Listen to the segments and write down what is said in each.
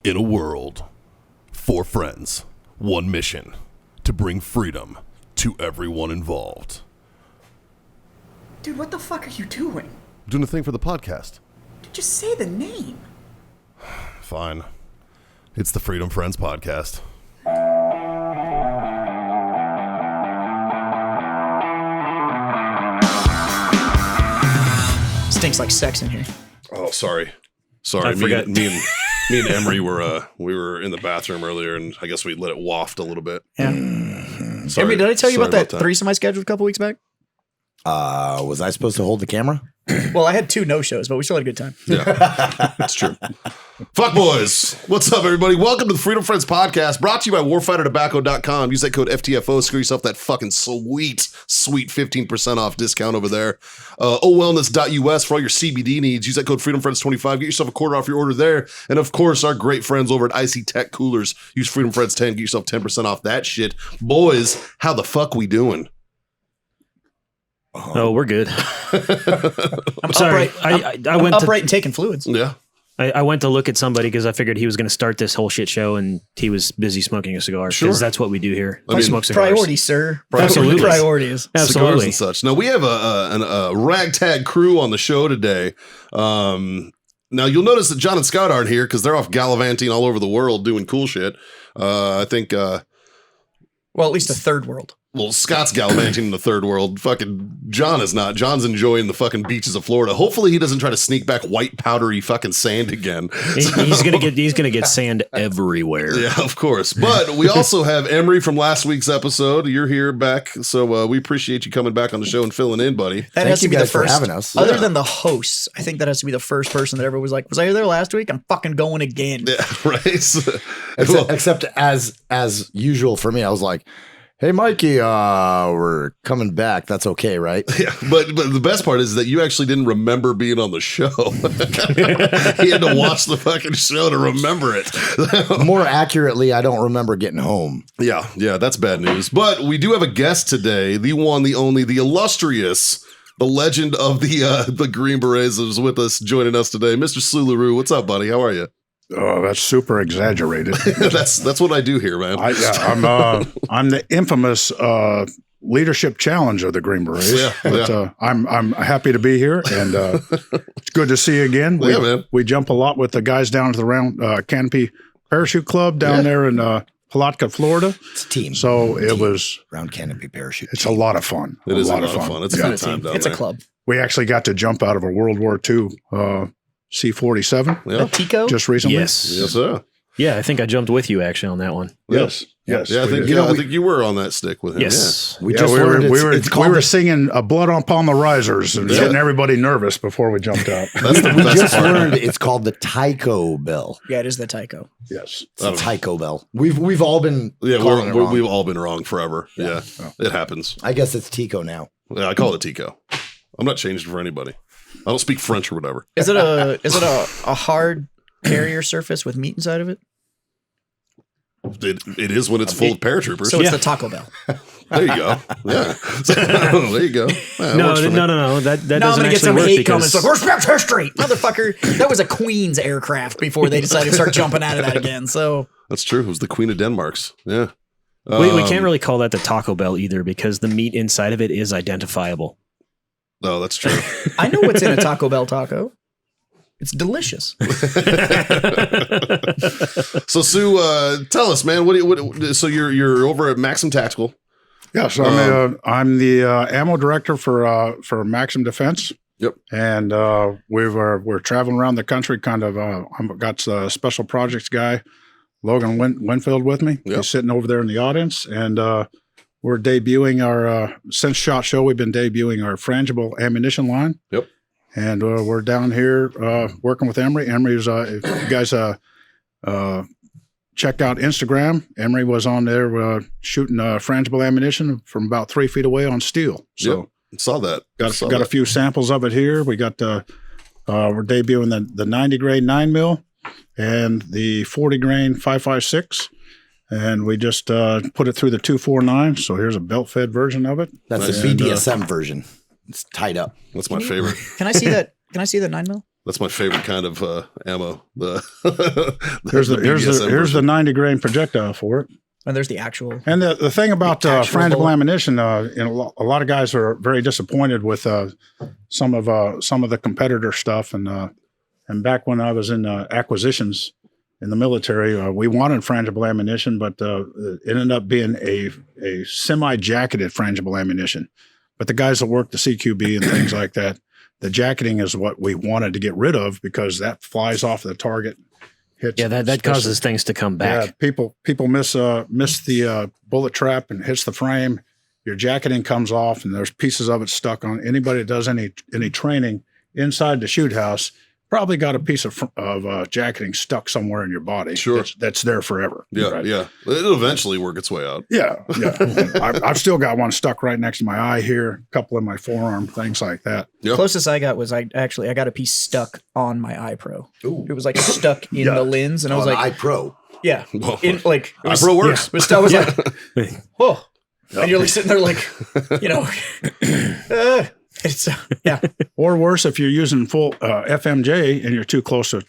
In a world, 4 friends, 1 mission, to bring freedom to everyone involved. Dude, what the fuck are you doing? I'm doing a thing for the podcast. Dude, just say the name. Fine. It's the Freedom Friends Podcast. Stinks like sex in here. Oh, sorry. I forgot. Me and Emery were in the bathroom earlier, and I guess we let it waft a little bit. Yeah. Sorry. Emery, did I tell you Sorry about that threesome I scheduled a couple weeks back? Was I supposed to hold the camera? Well, I had 2 no-shows, but we still had a good time. Yeah, that's true. Fuck boys. What's up, everybody? Welcome to the Freedom Friends Podcast, brought to you by warfightertobacco.com. Use that code FTFO, screw yourself that fucking sweet 15% off discount over there. OWellness.us for all your CBD needs. Use that code FreedomFriends25. Get yourself a quarter off your order there. And of course, our great friends over at Icy Tech Coolers. Use Freedom Friends 10. Get yourself 10% off that shit. Boys, how the fuck we doing? Oh, we're good. I'm sorry. Upright, I went upright and taking fluids. Yeah. I went to look at somebody because I figured he was going to start this whole shit show and he was busy smoking a cigar. Sure. Because that's what we do here. I We mean, smoke cigars. Priorities, sir. Absolutely. Priorities. Cigars Absolutely. and such. Now, we have a ragtag crew on the show today. Now, you'll notice that John and Scott aren't here because they're off gallivanting all over the world doing cool shit. I think... Well, at least the third world. Well, Scott's gallivanting in the third world. Fucking John is not. John's enjoying the fucking beaches of Florida. Hopefully he doesn't try to sneak back white powdery fucking sand again. He's gonna get sand everywhere. Yeah, of course. But we also have Emery from last week's episode. You're here back, so we appreciate you coming back on the show and filling in, buddy. That has to be the first. having us. Other than the hosts, I think that has to be the first person that ever was like, "Was I there last week? I'm fucking going again." Yeah, right. Except as usual for me, I was like, "Hey, Mikey, we're coming back. That's okay, right?" Yeah, but the best part is that you actually didn't remember being on the show. He had to watch the fucking show to remember it. More accurately, I don't remember getting home. Yeah, that's bad news. But we do have a guest today, the one, the only, the illustrious, the legend of the Green Berets is with us, joining us today. Mr. Sulu, what's up, buddy? How are you? Oh, that's super exaggerated. that's what I do here, man. I'm the infamous leadership challenge of the Green Berets. Yeah, but I'm happy to be here, and it's good to see you again. Man. We jump a lot with the guys down to the Round Canopy Parachute Club down there in Palatka, Florida. It's a team. So it was Round Canopy Parachute. It's a lot of fun. It is a lot of fun. It's a fun time down It's there. a club. We actually got to jump out of a World War II C-47 Yeah. Tico. just recently. Yes, sir. Yeah, I think I jumped with you actually on that one. Yes. Yeah, I we think did. I think you were on that stick with him. Yes. We Yeah, just learned we it's called were singing "Blood upon the Risers" and Yeah. getting everybody nervous before we jumped out. Yeah. That's the we best just part. learned it's called the Tycho Bell. Yeah, it is the Tyco. Yes. It's the Tycho Bell. We've all been Yeah, calling it wrong. we've all been wrong forever. Yeah, it happens. I guess it's Tico now. Yeah, I call it Tico. I'm not changing for anybody. I don't speak French or whatever. Is it a hard carrier surface with meat inside of it? It is when it's full of paratroopers. So it's the Taco Bell. There you go. Yeah. There you go. Yeah, it No. works for me. That Now I'm doesn't gonna get actually some work hate comments because like respect history, motherfucker. That was a Queen's aircraft before they decided to start jumping out of that again. So That's true. It was the Queen of Denmark's. Yeah. we can't really call that the Taco Bell either because the meat inside of it is identifiable. No, that's true. I know what's in a Taco Bell taco. It's delicious. So Sue, tell us, man. So you're over at Maxim Tactical. Yeah, so I'm the ammo director for Maxim Defense. Yep. And we're traveling around the country. Kind of, I've got a special projects guy, Logan Winfield, with me. Yep. He's sitting over there in the audience, and we're debuting our since SHOT Show. We've been debuting our frangible ammunition line. Yep. And we're down here working with Emery. Emery's, if you guys check out Instagram, Emery was on there shooting frangible ammunition from about 3 feet away on steel. So Yep. Saw that. got a few samples of it here. We got we're debuting the 90 grain 9mm and the 40 grain 5.56. And we just put it through the 249. So here's a belt fed version of it. That's Nice. the BDSM version. It's tied up. That's my favorite. Can I see that? Can I see the 9mm? That's my favorite kind of ammo. Here's the 90 grain projectile for it. And there's the actual. And the thing about frangible bullet. ammunition, a lot of guys are very disappointed with some of the competitor stuff. And back when I was in acquisitions in the military, we wanted frangible ammunition, but it ended up being a semi-jacketed frangible ammunition. But the guys that work the CQB and things like that, the jacketing is what we wanted to get rid of because that flies off the target. Hits, that causes things to come back. Yeah, people miss the bullet trap and hits the frame. Your jacketing comes off, and there's pieces of it stuck on. Anybody that does any training inside the shoot house probably got a piece of jacketing stuck somewhere in your body. Sure, that's there forever. Yeah, right? yeah. It'll eventually work its way out. Yeah. I've still got one stuck right next to my eye here, a couple in my forearm, things like that. Yep. Closest I got was I got a piece stuck on my eye pro. Ooh. It was like stuck in the lens, and I was like, eye pro. Yeah, Whoa. It was, eye pro works. Yeah, I was like, whoa, and you're like sitting there like, it's yeah. Or worse, if you're using full FMJ and you're too close to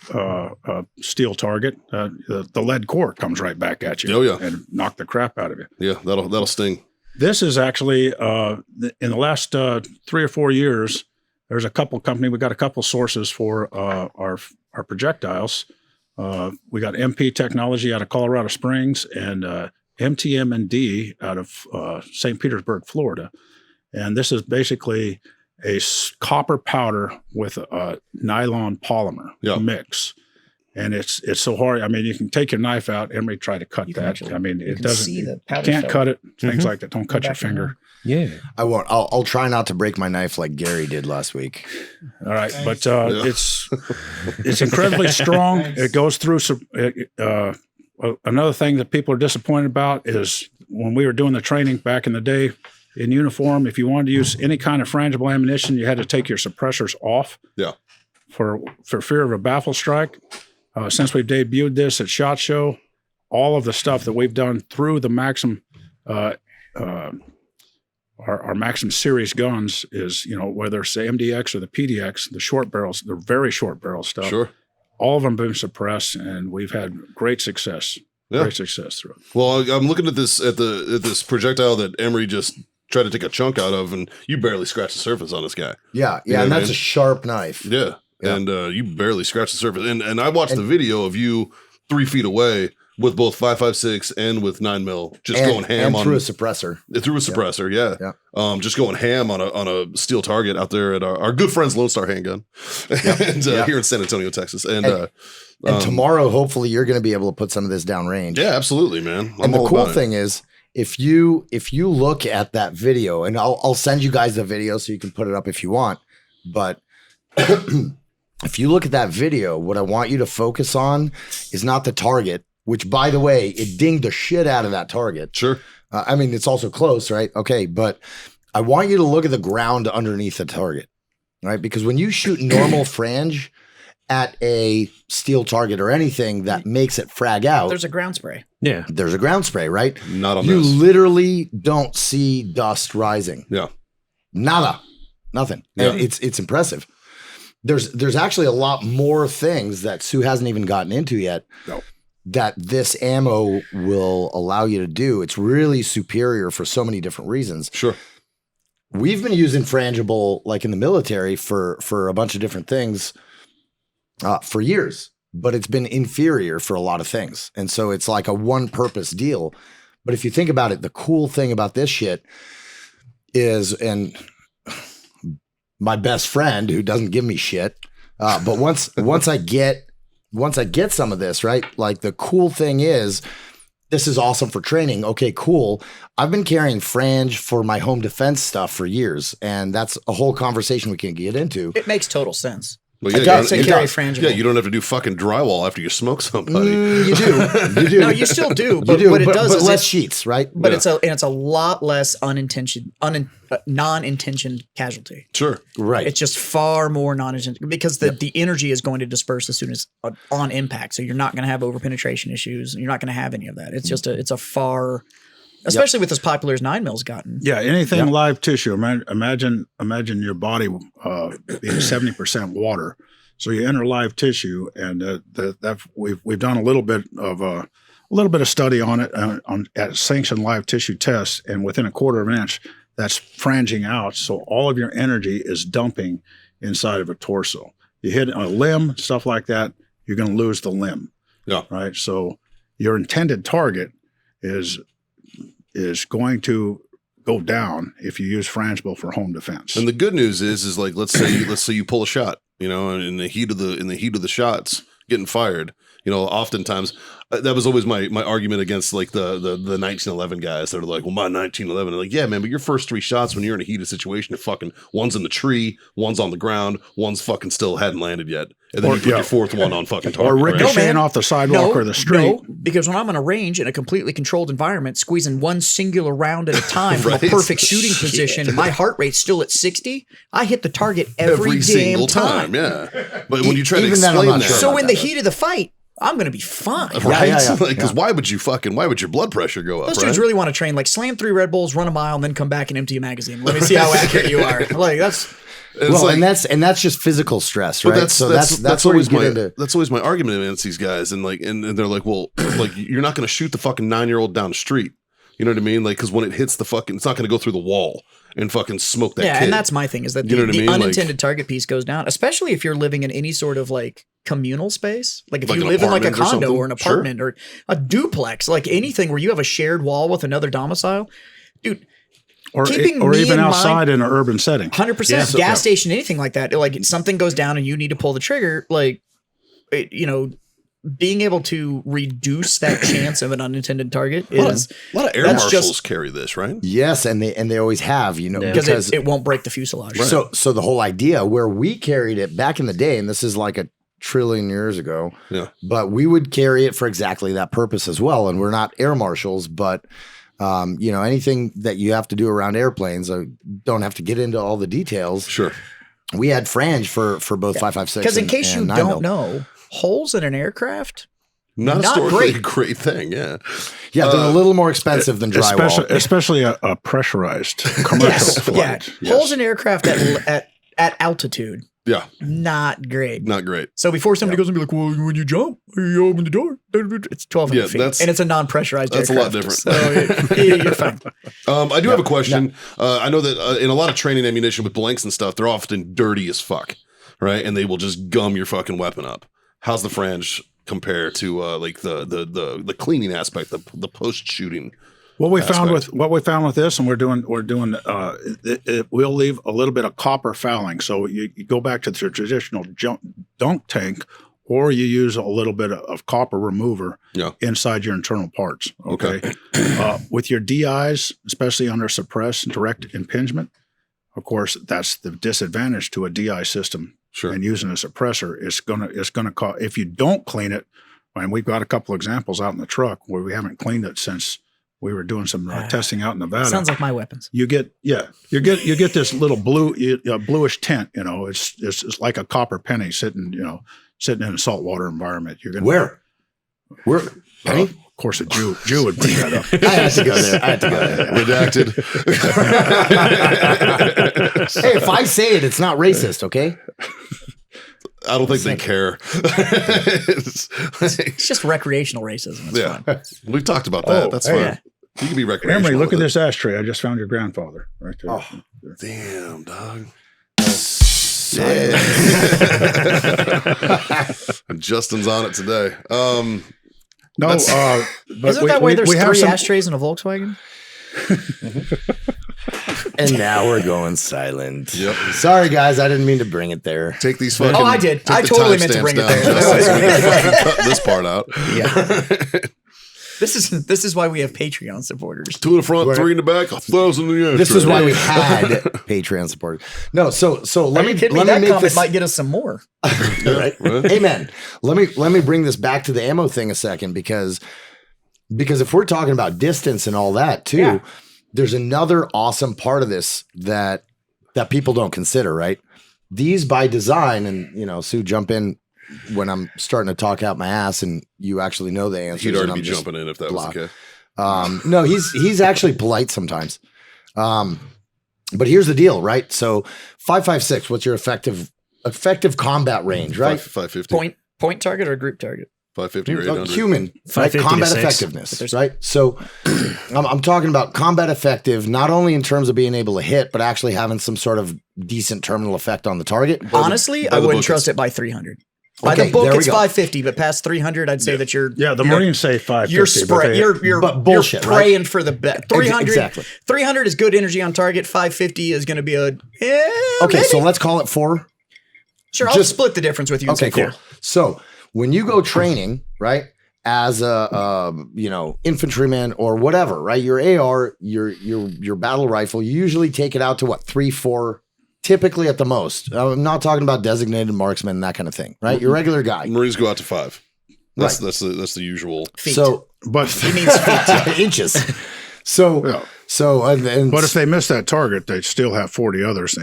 a steel target, the lead core comes right back at you. Oh, yeah. And knock the crap out of you. Yeah, that'll sting. This is actually in the last 3 or 4 years. There's a couple company. We got a couple sources for our projectiles. We got MP Technology out of Colorado Springs and MTM&D out of St. Petersburg, Florida. And this is basically a copper powder with a nylon polymer mix. And it's so hard. I mean, you can take your knife out and try to cut that. Actually, I mean, it doesn't. You can't cut it. Things like that. Don't cut your finger. Yeah. I won't. I'll try not to break my knife like Gary did last week. All right, but it's incredibly strong. It goes through some. Another thing that people are disappointed about is when we were doing the training back in the day in uniform, if you wanted to use any kind of frangible ammunition, you had to take your suppressors off. Yeah. For fear of a baffle strike. Since we've debuted this at SHOT Show, all of the stuff that we've done through the Maxim, our Maxim series guns is, whether it's the MDX or the PDX, the short barrels, the very short barrel stuff. Sure. All of them been suppressed, and we've had great success. Yeah. Great success through it. Well, I'm looking at this projectile that Emery just tried to take a chunk out of, and you barely scratched the surface on this guy. Yeah, and that's a sharp knife. Yeah. And you barely scratched the surface. And I watched the video of you 3 feet away with both 5.56 and with 9mm, just going ham and on through a suppressor. Through a suppressor, yeah. Just going ham on a steel target out there at our good friends Lone Star Handgun, and here in San Antonio, Texas. And tomorrow, hopefully, you're going to be able to put some of this downrange. Yeah, absolutely, man. And the cool thing is, if you look at that video, and I'll send you guys the video so you can put it up if you want, but. If you look at that video, what I want you to focus on is not the target, which, by the way, it dinged the shit out of that target. Sure. I mean, it's also close, right? Okay, but I want you to look at the ground underneath the target, right? Because when you shoot normal frange at a steel target or anything that makes it frag out. There's a ground spray. Yeah. There's a ground spray, right? Not on you this. literally don't see dust rising. Yeah. Nada. Nothing. Yeah. And it's impressive. There's actually a lot more things that Sue hasn't even gotten into yet that this ammo will allow you to do. It's really superior for so many different reasons. Sure. We've been using frangible like in the military for a bunch of different things for years, but it's been inferior for a lot of things. And so it's like a one purpose deal. But if you think about it, the cool thing about this shit is, and my best friend who doesn't give me shit. But once I get some of this, right? Like the cool thing is, this is awesome for training. Okay, cool. I've been carrying frange for my home defense stuff for years, and that's a whole conversation we can get into. It makes total sense. Well, It does to carry frangible. Yeah, you don't have to do fucking drywall after you smoke somebody. You do. No, you still do. But You do, what it but does is less sheets, right? But it's a lot less non-intentioned casualty. Sure. Right. It's just far more non-intentional because the energy is going to disperse as soon as on impact. So you're not going to have overpenetration issues. You're not going to have any of that. It's just it's a far, especially with as popular as 9mm's gotten. Yeah, anything live tissue. Imagine your body being 70% water. So you enter live tissue, and that we've done a little bit of study on it at sanctioned live tissue tests, and within a quarter of an inch, that's franging out. So all of your energy is dumping inside of a torso. You hit a limb, stuff like that, you're going to lose the limb. Yeah. Right. So your intended target is going to go down if you use frangible for home defense. And the good news is like let's say you pull a shot, you know, and in the heat of the shots getting fired, you know, oftentimes that was always my argument against like the 1911 guys that are like, well, my 1911, I'm like, yeah, man, but your first 3 shots when you're in a heated situation, are fucking one's in the tree, one's on the ground, one's fucking still hadn't landed yet, and then you put your 4th one on fucking target. Or ricocheting right? off the sidewalk or the street. No, because when I'm on a range in a completely controlled environment, squeezing one singular round at a time from a perfect shooting position, my heart rate's still at 60. I hit the target every single damn time. Yeah, but when you try to Even then, I'm explain not that, sure. So in the heat of the fight, I'm going to be fine. right? Yeah. Because why would your blood pressure go up? Those right? dudes really want to train, like slam 3 Red Bulls, run a mile, and then come back and empty a magazine. Let me see how accurate you are. Like that's. It's Well, like, and that's just physical stress, but right? that's where you always get my into. that's always my argument against these guys, and like and they're like, well, like you're not going to shoot the fucking 9-year-old down the street. You know what I mean? Like, because when it hits the fucking, it's not going to go through the wall and fucking smoke that Yeah, kid. and that's my thing is that You know what I the mean? Like- unintended target piece goes down, especially if you're living in any sort of like communal space. Like if Like you an live in like a apartment or condo something? or an apartment or a duplex, like anything where you have a shared wall with another domicile, dude. Or Keeping or me even in outside in an urban setting. 100% gas station, anything like that. Like something goes down and you need to pull the trigger, like, you know, being able to reduce that chance of an unintended target is a lot of air that's marshals just- carry this, right? Yes, and they always have, you know, because it won't break the fuselage. So the whole idea where we carried it back in the day, and this is like a trillion years ago, Yeah. but we would carry it for exactly that purpose as well. And we're not air marshals, but you know, anything that you have to do around airplanes, I don't have to get into all the details. Sure. We had frange for both 5.56. Because in case you and 9 don't mil. know, holes in an aircraft, Not Not historically great. a great thing. Yeah. Yeah, they're a little more expensive than drywall. Especially a pressurized commercial flight. yeah, holes in aircraft at altitude, Yeah. not great. Not great. So before somebody goes and be like, well, when you jump, you open the door. It's 1,200 Yeah, feet, that's- and it's a non-pressurized that's a lot aircraft. different. So you're fine. I do have a question. I know that in a lot of training ammunition with blanks and stuff, they're often dirty as fuck, right? And they will just gum your fucking weapon up. How's the frange compare to like the cleaning aspect, the post shooting? What we found with this, and we're doing it will leave a little bit of copper fouling. So you go back to the traditional dunk tank, or you use a little bit of copper remover inside your internal parts. Okay. With your DIs, especially under suppressed direct impingement, of course, that's the disadvantage to a DI system. Sure. And using a suppressor, it's gonna cause, if you don't clean it, and we've got a couple examples out in the truck where we haven't cleaned it since we were doing some testing out in Nevada. Sounds like my weapons. You get this little bluish tint. You know, it's like a copper penny sitting in a saltwater environment. You're gonna Where? Penny? Of course, a Jew would bring that up. I had to go there. Redacted. Hey, if I say it, it's not racist, okay? I don't think they care. It's just recreational racism. It's fine. We've talked about that. That's fine. yeah. You can be recreational. Emery, look at with this ashtray. I just found your grandfather right there. it. Damn, dog. Justin's on it today. No, but Isn't that why there's we have 3 some- ashtrays in a Volkswagen? And now we're going silent. Yep. Sorry, guys. I didn't mean to bring it there. Take these fucking. Oh, I did. take I the totally meant to timestamps bring it down, there. Justin, so we can fucking cut this part out. Yeah. This is why we have Patreon supporters. 2 in the front, 3 in the back, 1,000 in the end. This is why we had Patreon support. No, so let Are me you kidding me? let me That make comment this. might get us some more. Right? Amen. Let me bring this back to the ammo thing a second because if we're talking about distance and all that too, there's another awesome part of this that people don't consider, right? These by design, and Sue, jump in when I'm starting to talk out my ass and you actually know the answers. He'd and already I'm be just jumping in if that was the case. no, he's actually polite sometimes. But here's the deal, right? So 5.56, what's your effective effective combat range, right? 550. Point target or group target? 550 or 800. Human, right? 550 to Combat 6. effectiveness, right? So I'm talking about combat effective, not only in terms of being able to hit, but actually having some sort of decent terminal effect on the target. Honestly, I wouldn't trust it by 300. By Okay, the book, there we it's go. 550, but past 300, I'd say that you're The Marines say 550. you're spray, you're but bullshit, you're praying for the best. 300, Exactly. 300 is good energy on target. 550 is going to be a Okay, maybe. so let's call it 4. Sure, I'll split the difference with you. And Okay, say cool. 4. So when you go training, right, as a infantryman or whatever, right, your AR, your battle rifle, you usually take it out to what, 3, 4, typically at the most. I'm not talking about designated marksman and that kind of thing, right? Your regular guy. Marines go out to 5. That's Right. that's the usual. Feet. So But he means feet. inches. So Yeah. and but if they miss that target, they still have 40 others. And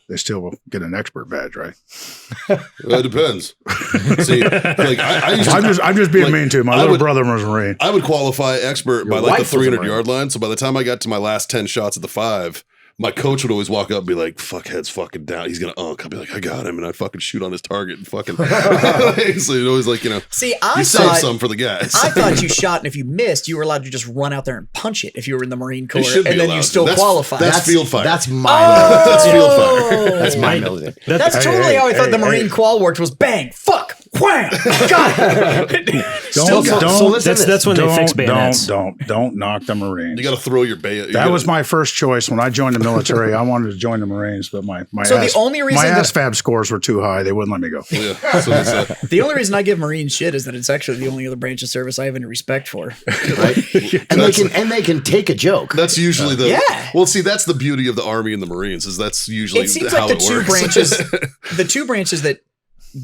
they still will get an expert badge, right? It depends. See, like I used to, I'm just being like, mean to you. My I little would- brother was a Marine. I would qualify expert by Your like the wife was a 300 Marine. yard line. So by the time I got to my last 10 shots at the 5, my coach would always walk up and be like, fuckhead's fucking down. He's going to I'd be like, I got him. And I'd fucking shoot on his target and fucking. So you'd always like, See, I you save thought some for the guys. I thought you shot, and if you missed, you were allowed to just run out there and punch it if you were in the Marine Corps, should be and then allowed you to. still That's- qualify. that's field fire. That's my That's field fire. Oh. That's my military. That's totally how I thought the Marine qual worked was bang, fuck, wham, got it. That's when they fix bayonets. Don't knock the Marines. You got to throw your bayonet. That was my first choice when I joined the military. I wanted to join the Marines, but my So the only reason my that- ASVAB scores were too high. They wouldn't let me go. Yeah. So it's, The only reason I give Marines shit is that it's actually the only other branch of service I have any respect for. Right? and they can take a joke. that's usually the Yeah. Well, see, that's the beauty of the Army and the Marines is that's usually It seems how like the it two works. the two branches that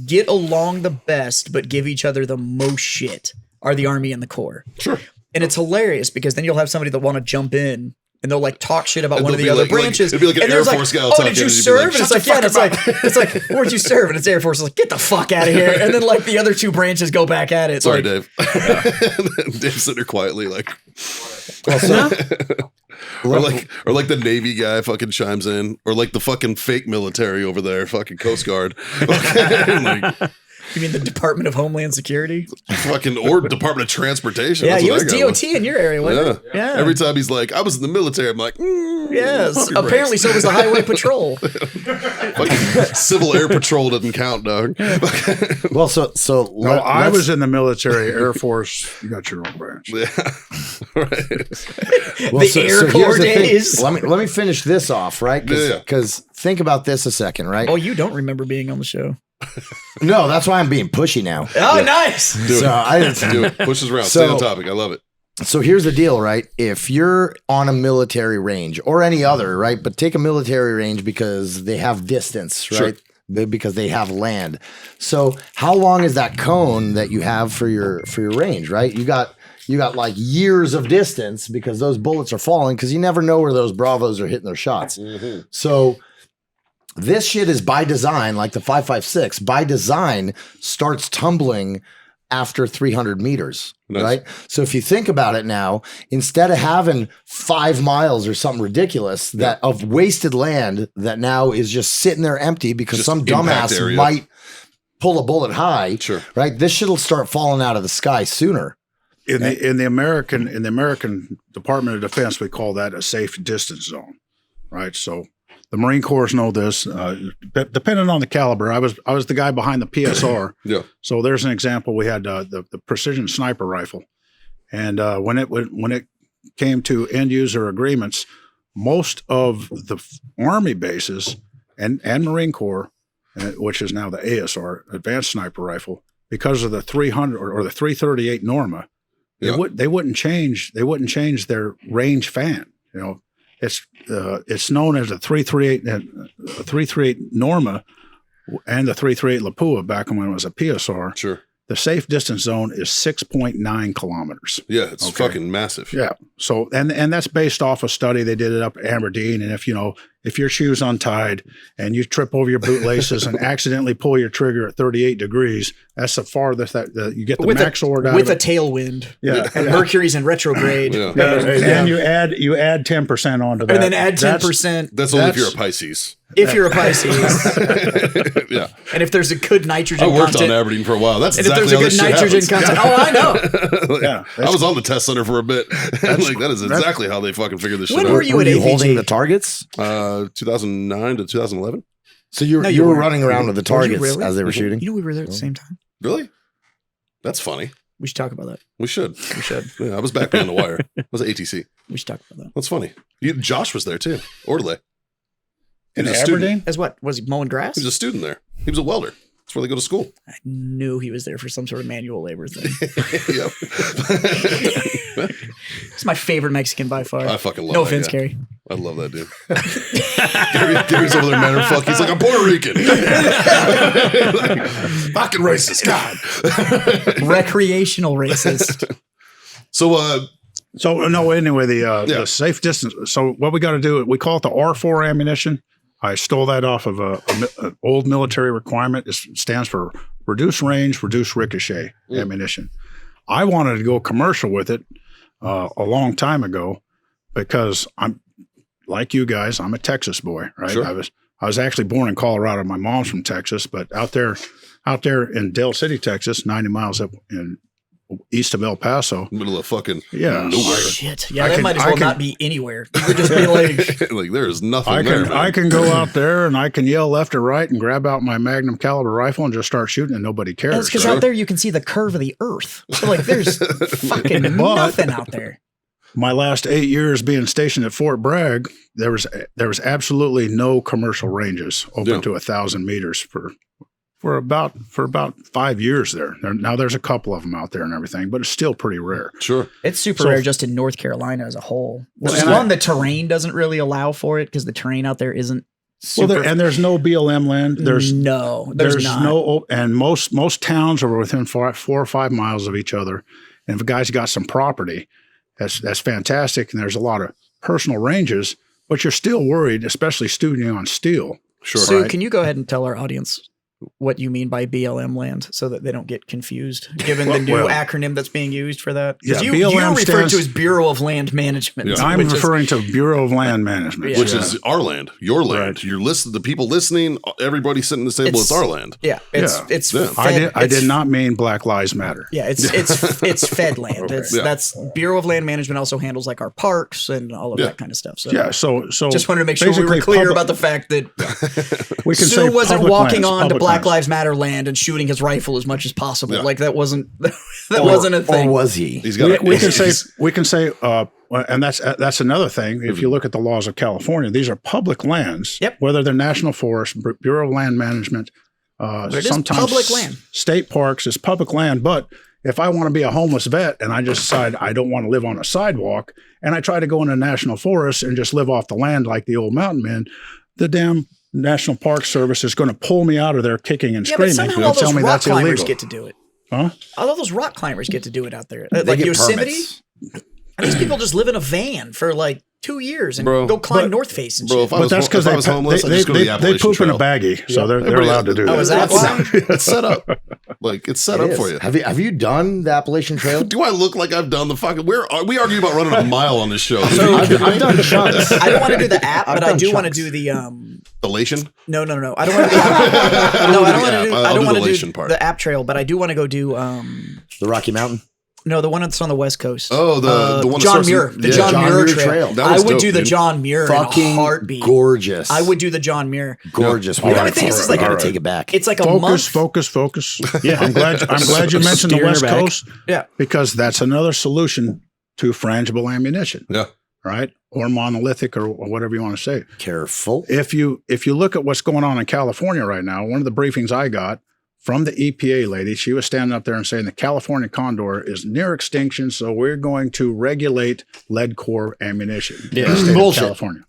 get along the best but give each other the most shit are the Army and the Corps. Sure. And it's hilarious because then you'll have somebody that want to jump in and they'll like talk shit about And one of they'll the be other like- branches. it'd be like an and Air there's Force guy will oh, talk did in you and you'd be serve? like, And it's "Shut like, the yeah, and fuck it's like, where'd you serve? And it's Air Force. It's like, get the fuck out of here. And then like the other two branches go back at it. Sorry, like, Dave. And then Dave's sitting there quietly like or like the Navy guy fucking chimes in, or like the fucking fake military over there, fucking Coast Guard, like, You mean the Department of Homeland Security? fucking or Department of Transportation. Yeah, That's he what was that guy DOT in your area, wasn't Yeah. it? Yeah. Every time he's like, I was in the military, I'm like, Yes. pump your Apparently, brakes. so was the Highway Patrol. Fucking Civil Air Patrol doesn't count, dog. Well, so No, I was in the military, Air Force. You got your own branch. Yeah. Right. The Air here's Corps the thing. days. Let me finish this off, right? Yeah. Because think about this a second, right? Oh, you don't remember being on the show. No, that's why I'm being pushy now. Oh, nice. Do So it. I Do it. Push us around. So- Stay on topic. I love it. So here's the deal, right? If you're on a military range or any other, right? But take a military range because they have distance, right? Because they have land. So how long is that cone that you have for your range, right? You got like years of distance because those bullets are falling because you never know where those Bravos are hitting their shots. Mm-hmm. So this shit is by design, like the 5.56, by design starts tumbling after 300 meters, Nice. right? So if you think about it now, instead of having 5 miles or something ridiculous that of wasted land that now is just sitting there empty because Just some impact dumbass area. might pull a bullet high, Sure. right? This shit'll start falling out of the sky sooner. In the American Department of Defense, we call that a safe distance zone, right? So the Marine Corps know this. Depending on the caliber, I was the guy behind the PSR. Yeah. So there's an example. We had the precision sniper rifle, and when it came to end user agreements, most of the Army bases and Marine Corps, which is now the ASR, Advanced Sniper Rifle, because of the 300 or the 338 Norma, Yeah. they wouldn't change their range fan. You know, it's known as a 338 Norma and the 338 Lapua back when it was a PSR. Sure. The safe distance zone is 6.9 kilometers. Yeah, it's Okay. fucking massive. Yeah. So and that's based off a study they did it up at Aberdeen. And if if your shoe's untied and you trip over your boot laces and accidentally pull your trigger at 38 degrees, that's the farthest that you get the max sword out with of a tailwind. Yeah. And Mercury's in retrograde. Yeah. And you add 10% onto that. And then add 10%. That's only if you're a Pisces. If you're a Pisces. Yeah. And if there's a good nitrogen I worked content. on Aberdeen for a while. That's And exactly if there's a how good this shit nitrogen happens. content. Oh, I know. Like, Yeah, I was on the test center for a bit. That is exactly how they fucking figured this shit When out. were you Were at you APG? holding the targets? 2009 to 2011. So you No, were weren't. running around with the Were you targets really? as they were shooting? You know we were there at the same time? Really? That's funny. We should talk about that. We should. We should. Yeah, I was back behind the wire. I was at ATC. We should talk about that. That's funny. Josh was there too. Orderly. in He was a student. Aberdeen. As what? Was he mowing grass? He was a student there. He was a welder. That's where they go to school. I knew he was there for some sort of manual labor thing. Yep. It's my favorite Mexican by far. I fucking love No that offense, guy. Gary. I love that dude. Gary's over there, man, or fuck. He's like, I'm Puerto Rican. Like, fucking racist. God. Recreational racist. So, So no, anyway, the safe distance. So what we got to do, we call it the R4 ammunition. I stole that off of an old military requirement. It stands for reduce range, reduce ricochet ammunition. I wanted to go commercial with it a long time ago because I'm like you guys. I'm a Texas boy, right? Sure. I was actually born in Colorado. My mom's from Texas, but out there in Dale City, Texas, 90 miles up in east of El Paso. middle of fucking Yeah. nowhere. Shit. Yeah, I that can- might as I well can- not be anywhere. You would just be like, Like, there is nothing I there, can man. I can go out there and I can yell left or right and grab out my Magnum caliber rifle and just start shooting and nobody cares. that's because Sure. out there you can see the curve of the earth. So like there's fucking But- nothing out there. My last 8 years being stationed at Fort Bragg, there was absolutely no commercial ranges open Yeah. to 1,000 meters for about 5 years there. Now there's a couple of them out there and everything, but it's still pretty rare. Sure. It's super So- rare just in North Carolina as a whole. Well, And one, the terrain doesn't really allow for it because the terrain out there isn't super. Well, there's no BLM land. There's there's not. no, and most towns are within 4 or 5 miles of each other. And if a guy's got some property, that's fantastic. And there's a lot of personal ranges, but you're still worried, especially shooting on steel. Sure. Sue, right. can you go ahead and tell our audience what you mean by BLM land so that they don't get confused, given the new Well, acronym that's being used for that? 'Cause Yeah, you BLM referred stands- to as Bureau of Land Management. Yeah. I'm which is- referring to Bureau of Land Management. Yeah. Which is our land, your land. Right. You're the people listening, everybody sitting at the table, it's our land. Yeah, it's Yeah. Yeah. fed, I did not mean Black Lives Matter. Yeah, it's fed land. It's, Yeah. That's Bureau of Land Management also handles like our parks and all of Yeah. that kind of stuff. So Yeah, so just wanted to make sure we were basically clear public- about the fact that we can Sue say wasn't public walking lands, on to public Black lands. Lives Matter land and shooting his rifle as much as possible. Yeah. Like that wasn't wasn't a thing. Or was he? He's got We can say, and that's another thing. If you look at the laws of California, these are public lands. Yep. Whether they're national forests, Bureau of Land Management, it is sometimes public land. State parks is public land. But if I want to be a homeless vet and I just decide I don't want to live on a sidewalk, and I try to go into national forest and just live off the land like the old mountain men, the damn National Park Service is going to pull me out of there kicking and Yeah, but screaming somehow and all tell those me rock that's climbers illegal. get to do it. Huh? All those rock climbers get to do it out there. They Like get Yosemite, permits. and these people just live in a van for like 2 years and Bro, go climb but- North Face and Bro, shit. if I But was, that's because if I was homeless, I'd just go to the they Appalachian poop in Trail. a baggie, so they're Everybody- allowed to do Oh, that. is that why? It's set up. Like, it's set It up is. for you. Have you done the Appalachian Trail? Do I look like I've done the fucking? We argue about running a mile on this show. I've done chunks. I don't want to do the app, I've but I done do want to chunks. do the Elation. no. I don't want to do no, I don't want to do I'll I do don't want the to elation do part. the app trail, but I do want to go do The Rocky Mountain. no, the one that's on the West Coast. Oh, the one that John starts- Muir, the yeah. John, John Muir Muir trail. Trail. That I was would dope, do the dude. John Muir in a Fucking heartbeat. gorgeous. I would do the John Muir. gorgeous. The only thing is, it's like I a- gotta take it back. It's like a month. Focus. Yeah, I'm glad you mentioned the Steer West back. Coast Yeah. because that's another solution to frangible ammunition, Yeah. right? Or monolithic, or whatever you want to say. Careful. If you look at what's going on in California right now, one of the briefings I got from the EPA lady, she was standing up there and saying the California condor is near extinction, so we're going to regulate lead core ammunition in the state Bullshit. of California,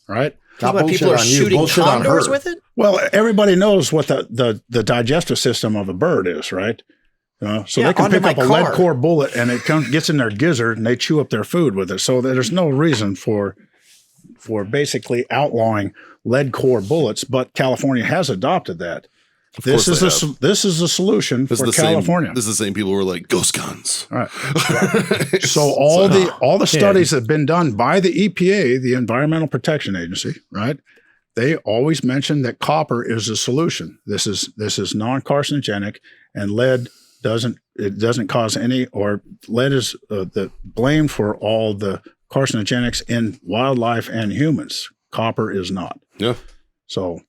right? Not What, people are bullshit on you, shooting bullshit on condors her. with it? Well, everybody knows what the digestive system of a bird is, right? So Yeah, they can onto pick my up a lead car. core bullet and it gets in their gizzard and they chew up their food with it. So there's no reason for for basically outlawing lead core bullets, but California has adopted that. This is a solution for California. This is the same people who are like ghost guns. All right. So all the studies that have been done by the EPA, the Environmental Protection Agency, right? They always mention that copper is a solution. This is non-carcinogenic, and lead doesn't cause any, or lead is the blame for all the carcinogenics in wildlife and humans. Copper is not. Yeah. So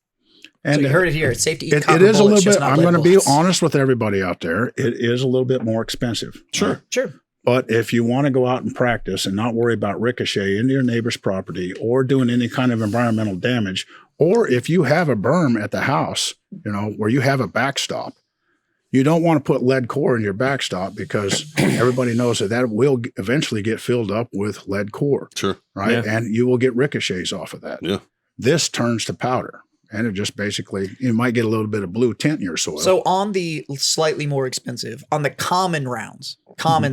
you heard it here. It's safe to eat copper it is bullets, a little bit. I'm going to be bullets. honest with everybody out there. It is a little bit more expensive. Sure. Sure. But if you want to go out and practice and not worry about ricochet into your neighbor's property or doing any kind of environmental damage, or if you have a berm at the house, where you have a backstop, you don't want to put lead core in your backstop because everybody knows that will eventually get filled up with lead core. Sure. Right. Yeah. And you will get ricochets off of that. Yeah. This turns to powder. And it just basically, you might get a little bit of blue tint in your soil. So on the slightly more expensive, on the common rounds,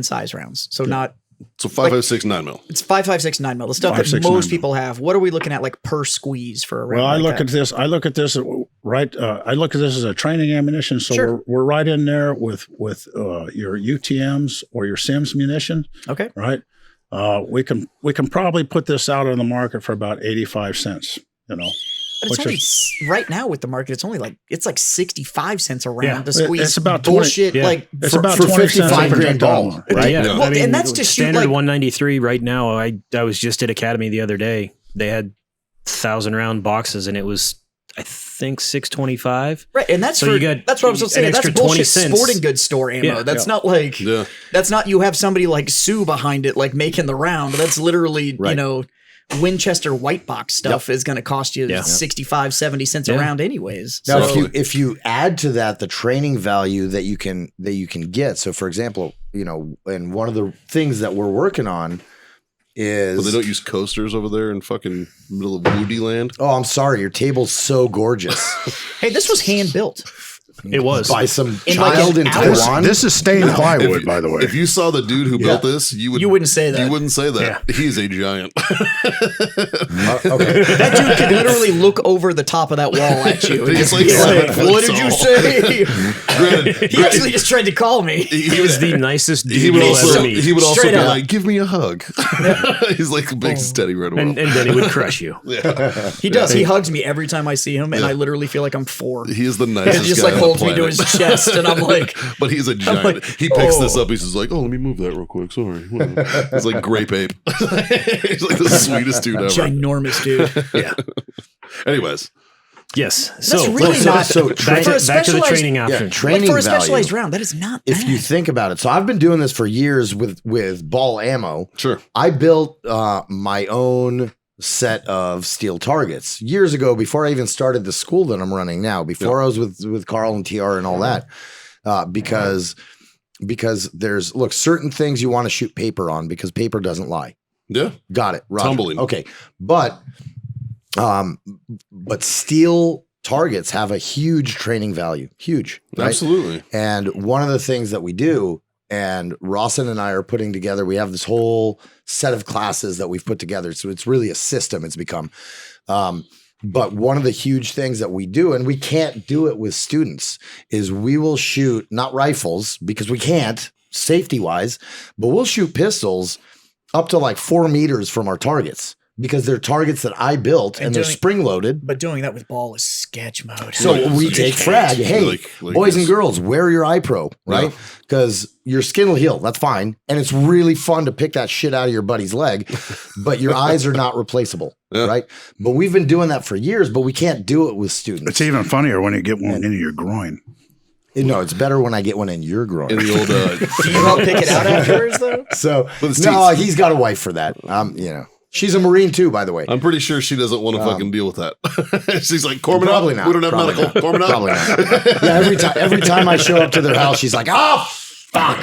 size rounds, so not So 5.56 9 mil. it's 5.56 9 mil. The stuff 5.6, that 9 most mil. people have. What are we looking at like per squeeze for a round? Well, I like look that? at this. I look at this I look at this as a training ammunition. So Sure. we're right in there with your UTMs or your Sims munition. Okay. Right. We can probably put this out on the market for about 85 cents. But it's only right now with the market. It's only like 65 cents a round Yeah. to squeeze. It's about 20 bullshit. yeah. Like It's about for 20 cents 55 a grand projectile. ball, Right. Yeah. Well, and that's to shoot, standard like- 193 right now. I was just at Academy the other day. They had 1,000 round boxes, and it was, I think, $625. right, and that's So you got that's what I was an saying. That's extra 20 bullshit cents. sporting goods store ammo. Yeah. That's not like that's not you have somebody like Sue behind it, like making the round. That's literally Winchester white box stuff is going to cost you 65, 70 cents a round anyways. Now, So if you add to that the training value that you can get, so for example, and one of the things that we're working on is But they don't use coasters over there in fucking middle of Woody land. Oh, I'm sorry, your table's so gorgeous. hey, this was hand built. It was. By some In like child an in hour. Taiwan. This is stained plywood, by the way. If you saw the dude who built this, you wouldn't say that. You wouldn't say that. He's a giant. Okay. That dude could literally look over the top of that wall at you. And He's just like be 7 foot what did you tall." say? Granted, He actually just tried to call me. He was the nicest dude He would you'll also ever meet. he would also Straight be up. like, "Give me a hug." He's like a big steady red and one. then he would crush you. He does. He hugs me every time I see him, and I literally feel like I'm 4. He is the And nicest he just guy like on the holds me to planet. his chest, and I'm like, But he's a giant. like, he picks this oh. up. He's just like, "Oh, let me move that real quick. Sorry." He's like grape ape. He's like the sweetest dude ever. ginormous dude. Yeah. Anyways, Yes. That's So really not so for a back to the specialized- training option. training Like for a value. specialized round, that is not If bad. you think about it, so I've been doing this for years with ball ammo. sure. I built my own set of steel targets years ago before I even started the school that I'm running now, before I was with Carl and TR and all that, because there's certain things you want to shoot paper on because paper doesn't lie. Yeah. Got it. Roger. Tumbling. Okay. But steel targets have a huge training value. Huge. Right? Absolutely. And one of the things that we do, and Rawson and I are putting together, we have this whole set of classes that we've put together. So it's really a system it's become. But one of the huge things that we do, and we can't do it with students, is we will shoot, not rifles, because we can't, safety-wise, but we'll shoot pistols up to like 4 meters from our targets. Because they're targets that I built and they're doing- spring-loaded. But doing that with ball is sketch mode. So we take frag. Hey, Like boys and this. girls, wear your iPro, right? Because your skin will heal. That's fine. And it's really fun to pick that shit out of your buddy's leg, but your eyes are not replaceable, right? But we've been doing that for years, but we can't do it with students. It's even funnier when you get one into your groin. No, it's better when I get one in your groin. In the old Do you help pick it out afterwards, though? So, With his no, teeth. he's got a wife for that. She's a Marine too, by the way. I'm pretty sure she doesn't want to fucking deal with that. She's like, Corman Probably up. not. We don't have Probably medical. not. Corman up. Probably not. Yeah, every time I show up to their house, she's like, "Oh, fuck."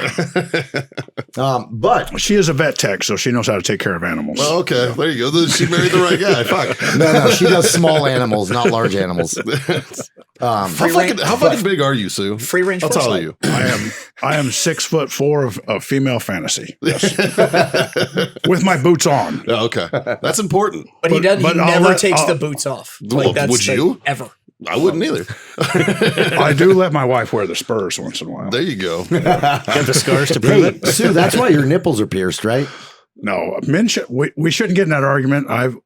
But She is a vet tech, so she knows how to take care of animals. Well, okay. There you go. She married the right guy. Fuck. no, she does small animals, not large animals. How fucking big are you, Sue? Free range. I'll tell you. I am 6'4" of female fantasy. Yes. With my boots on. Oh, okay, that's important. But he doesn't. He never takes the boots off. Well, would you ever? I wouldn't either. I do let my wife wear the spurs once in a while. There you go. Got the scars to prove it. Sue, that's why your nipples are pierced, right? No, men should. We shouldn't get in that argument. I've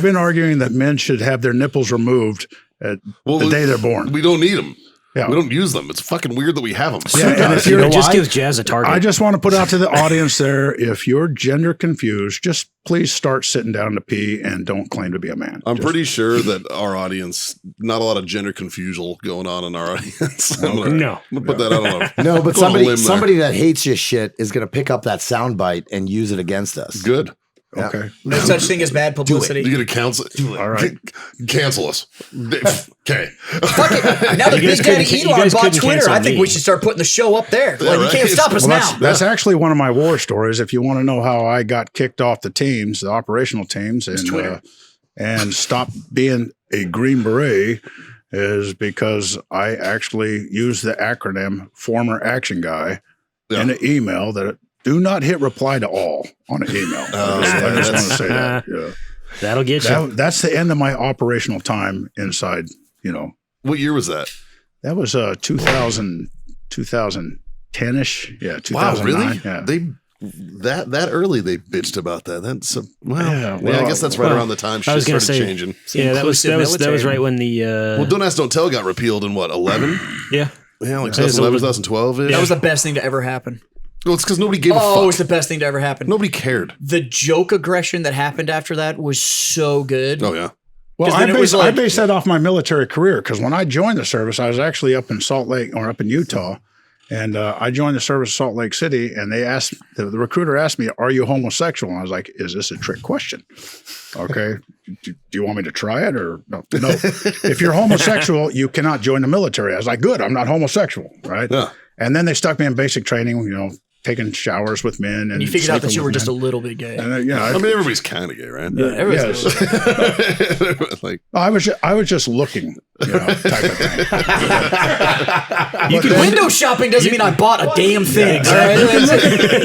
been arguing that men should have their nipples removed at the day they're born. We don't need them. Yeah. We don't use them. It's fucking weird that we have them. Yeah, and if It just gives Jazz a target. I just want to put out to the audience there, if you're gender confused, just please start sitting down to pee and don't claim to be a man. I'm pretty sure that our audience, not a lot of gender confusion going on in our audience. I'm gonna put that out on No, but somebody that hates your shit is going to pick up that soundbite and use it against us. Good. Yeah. Okay. No such thing as bad publicity. You're going to cancel it. All right. Cancel us. Okay. Fuck it. Now that Big Daddy Elon bought Twitter, I think we should start putting the show up there. Like, you can't stop us now. That's actually one of my war stories. If you want to know how I got kicked off the teams, the operational teams, and stopped being a Green Beret, is because I actually used the acronym former action guy in an email that do not hit reply to all on an email. I just want to say that. Yeah. That'll get you. That's the end of my operational time inside, What year was that? That was 2010-ish. Yeah, 2009. Wow, really? Yeah. That early they bitched about that. That's I guess that's right around the time shit started changing. Yeah, that was right when the well, Don't Ask, Don't Tell got repealed in what, 11? Yeah, like 2011, 2012 ish. That was the best thing to ever happen. Well, it's because nobody gave a fuck. Oh, it's the best thing to ever happen. Nobody cared. The joke aggression that happened after that was so good. Oh, yeah. Well, I based that off my military career, because when I joined the service, I was actually up in Salt Lake, or up in Utah, and I joined the service in Salt Lake City, and they asked, the recruiter asked me, "Are you homosexual?" And I was like, "Is this a trick question? Okay, do you want me to try it or no? No. If you're homosexual, you cannot join the military." I was like, "Good, I'm not homosexual, right?" Yeah. And then they stuck me in basic training, taking showers with men, and you figured out that you were just a little bit gay. And, I mean, everybody's kind of gay, right? Yeah, everybody's like, I was just looking, type of thing. Window shopping doesn't mean I bought a damn thing.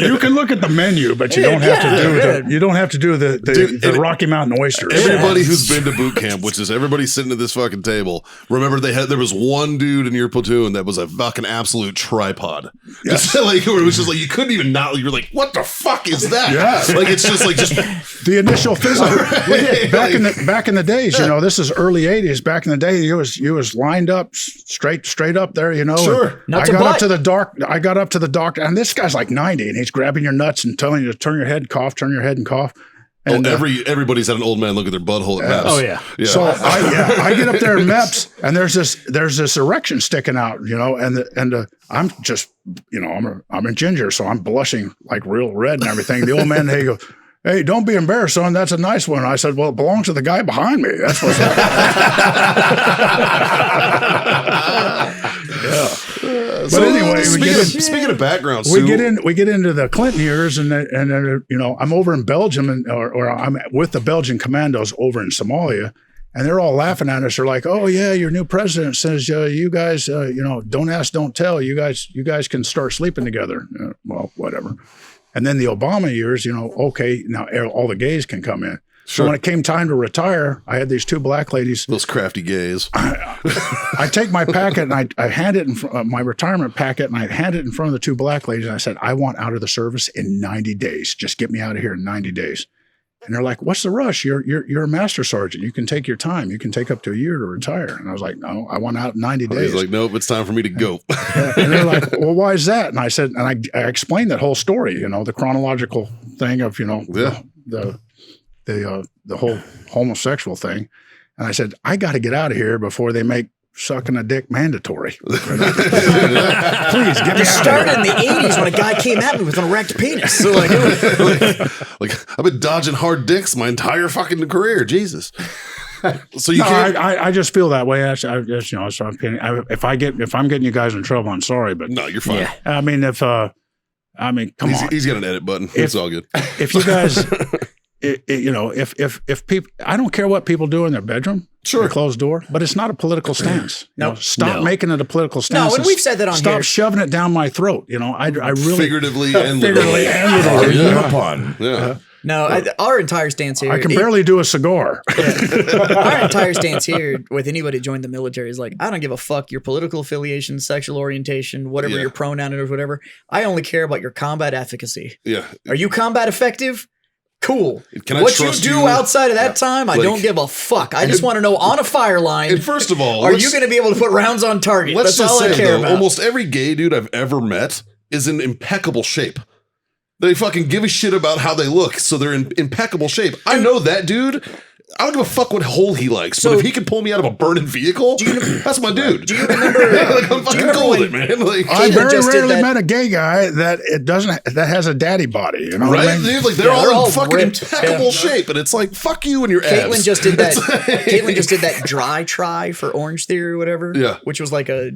You can look at the menu, but you don't have to do the Rocky Mountain oysters. Everybody who's been to boot camp, which is everybody sitting at this fucking table, remember there was one dude in your platoon that was a fucking absolute tripod. Yes. Just like, it was just like, you couldn't even not. You're like, what the fuck is that? Yeah. Like, it's just like the initial physical. Back in the days, this is early '80s. Back in the day, you was lined up straight up there. Sure. I got up to the doctor, and this guy's like 90, and he's grabbing your nuts and telling you to turn your head, cough, turn your head, and cough. And everybody's had an old man look at their butthole at MEPS. Oh yeah. So I get up there in MEPS, and there's this erection sticking out, and I'm just, I'm a ginger, so I'm blushing like real red and everything. The old man, he goes, "Hey, don't be embarrassed, son. That's a nice one." I said, "Well, it belongs to the guy behind me. That's what's up." Yeah. But anyway, speaking of background, we get into the Clinton years, and I'm over in Belgium, or I'm with the Belgian commandos over in Somalia, and they're all laughing at us. They're like, "Oh yeah, your new president says you guys, don't ask, don't tell. You guys can start sleeping together." Well, whatever. And then the Obama years, okay, now all the gays can come in. Sure. So when it came time to retire, I had these two black ladies. Those crafty gays. I take my packet and I hand it my retirement packet, and I hand it in front of the two black ladies. And I said, "I want out of the service in 90 days. Just get me out of here in 90 days. And they're like, "What's the rush? You're a master sergeant. You can take your time. You can take up to a year to retire." And I was like, "No, I want out in 90 days. He's like, "Nope, it's time for me to go." And they're like, "Well, why is that?" And I said, and I explained that whole story, the chronological thing of, the whole homosexual thing. And I said, "I got to get out of here before they make sucking a dick mandatory." Please get me out. It started in the 80s when a guy came at me with an erect penis. So like I've been dodging hard dicks my entire fucking career. Jesus. So you can't. I just feel that way. If I'm getting you guys in trouble, I'm sorry, but no, you're fine. Yeah. I mean, come on. He's got an edit button. It's all good. If you guys. if people, I don't care what people do in their bedroom, Sure, closed door, but it's not a political stance. Stop making it a political stance. No, and we've said that on here. Stop shoving it down my throat. I really figuratively and literally. Yeah. No, our entire stance here. I can barely do a cigar. Our entire stance here with anybody who joined the military is like, I don't give a fuck your political affiliation, sexual orientation, whatever your pronoun is, whatever. I only care about your combat efficacy. Yeah. Are you combat effective? Cool. Can I what you trust do you? outside of that time, I don't give a fuck. I just want to know on a fire line. And first of all, are you going to be able to put rounds on target? Let's That's just all I say, care though, about. almost every gay dude I've ever met is in impeccable shape. They fucking give a shit about how they look, so they're in impeccable shape. I know that dude. I don't give a fuck what hole he likes, but if he can pull me out of a burning vehicle, that's my dude. Do you remember? I'm fucking cool with it, man. Like, I very just did rarely that- met a gay guy that has a daddy body. You know right? what I mean? Dude, like they're all in fucking ripped. impeccable shape, and it's like fuck you and your abs. Caitlin just did that. Caitlin just did that dry try for Orange Theory or whatever. Yeah. Which was like a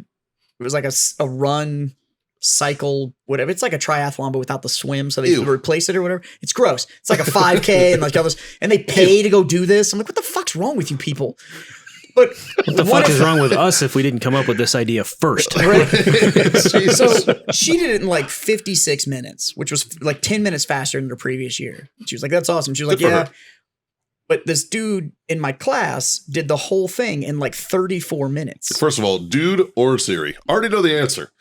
run cycle, whatever. It's like a triathlon, but without the swim. So they replace it or whatever. It's gross. It's like a 5K and like all this, and they pay to go do this. I'm like, what the fuck's wrong with you people? But What the fuck is wrong with us if we didn't come up with this idea first? Right. So she did it in like 56 minutes, which was like 10 minutes faster than the previous year. She was like, that's awesome. She was like, Good for yeah. her. But this dude in my class did the whole thing in like 34 minutes. First of all, dude or Siri. Already know the answer.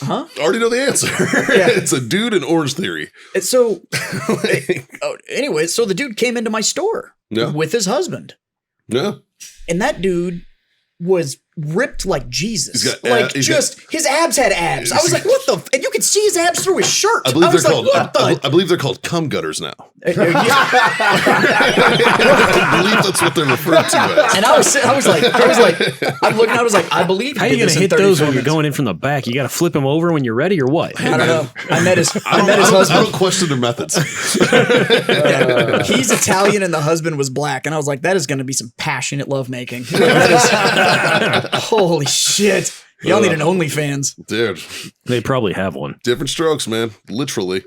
Huh? Already know the answer. Yeah. It's a dude in Orange Theory. And so, anyway, so the dude came into my store with his husband. Yeah. And that dude was ripped like Jesus. He's got like his abs had abs. I was like, what the? And you could see his abs through his shirt. I believe was they're like, called. what I believe they're called cum gutters now. the? I believe that's what they're referred to as. And I was like, I'm looking. I was like, I believe. How are you going to hit those when you're going in from the back? You got to flip them over when you're ready, or what? I don't know. I met his I husband. don't question their methods. He's Italian and the husband was black, and I was like, that is going to be some passionate lovemaking. Holy shit! Y'all need an OnlyFans, Dude. They probably have one. Different strokes, man. Literally.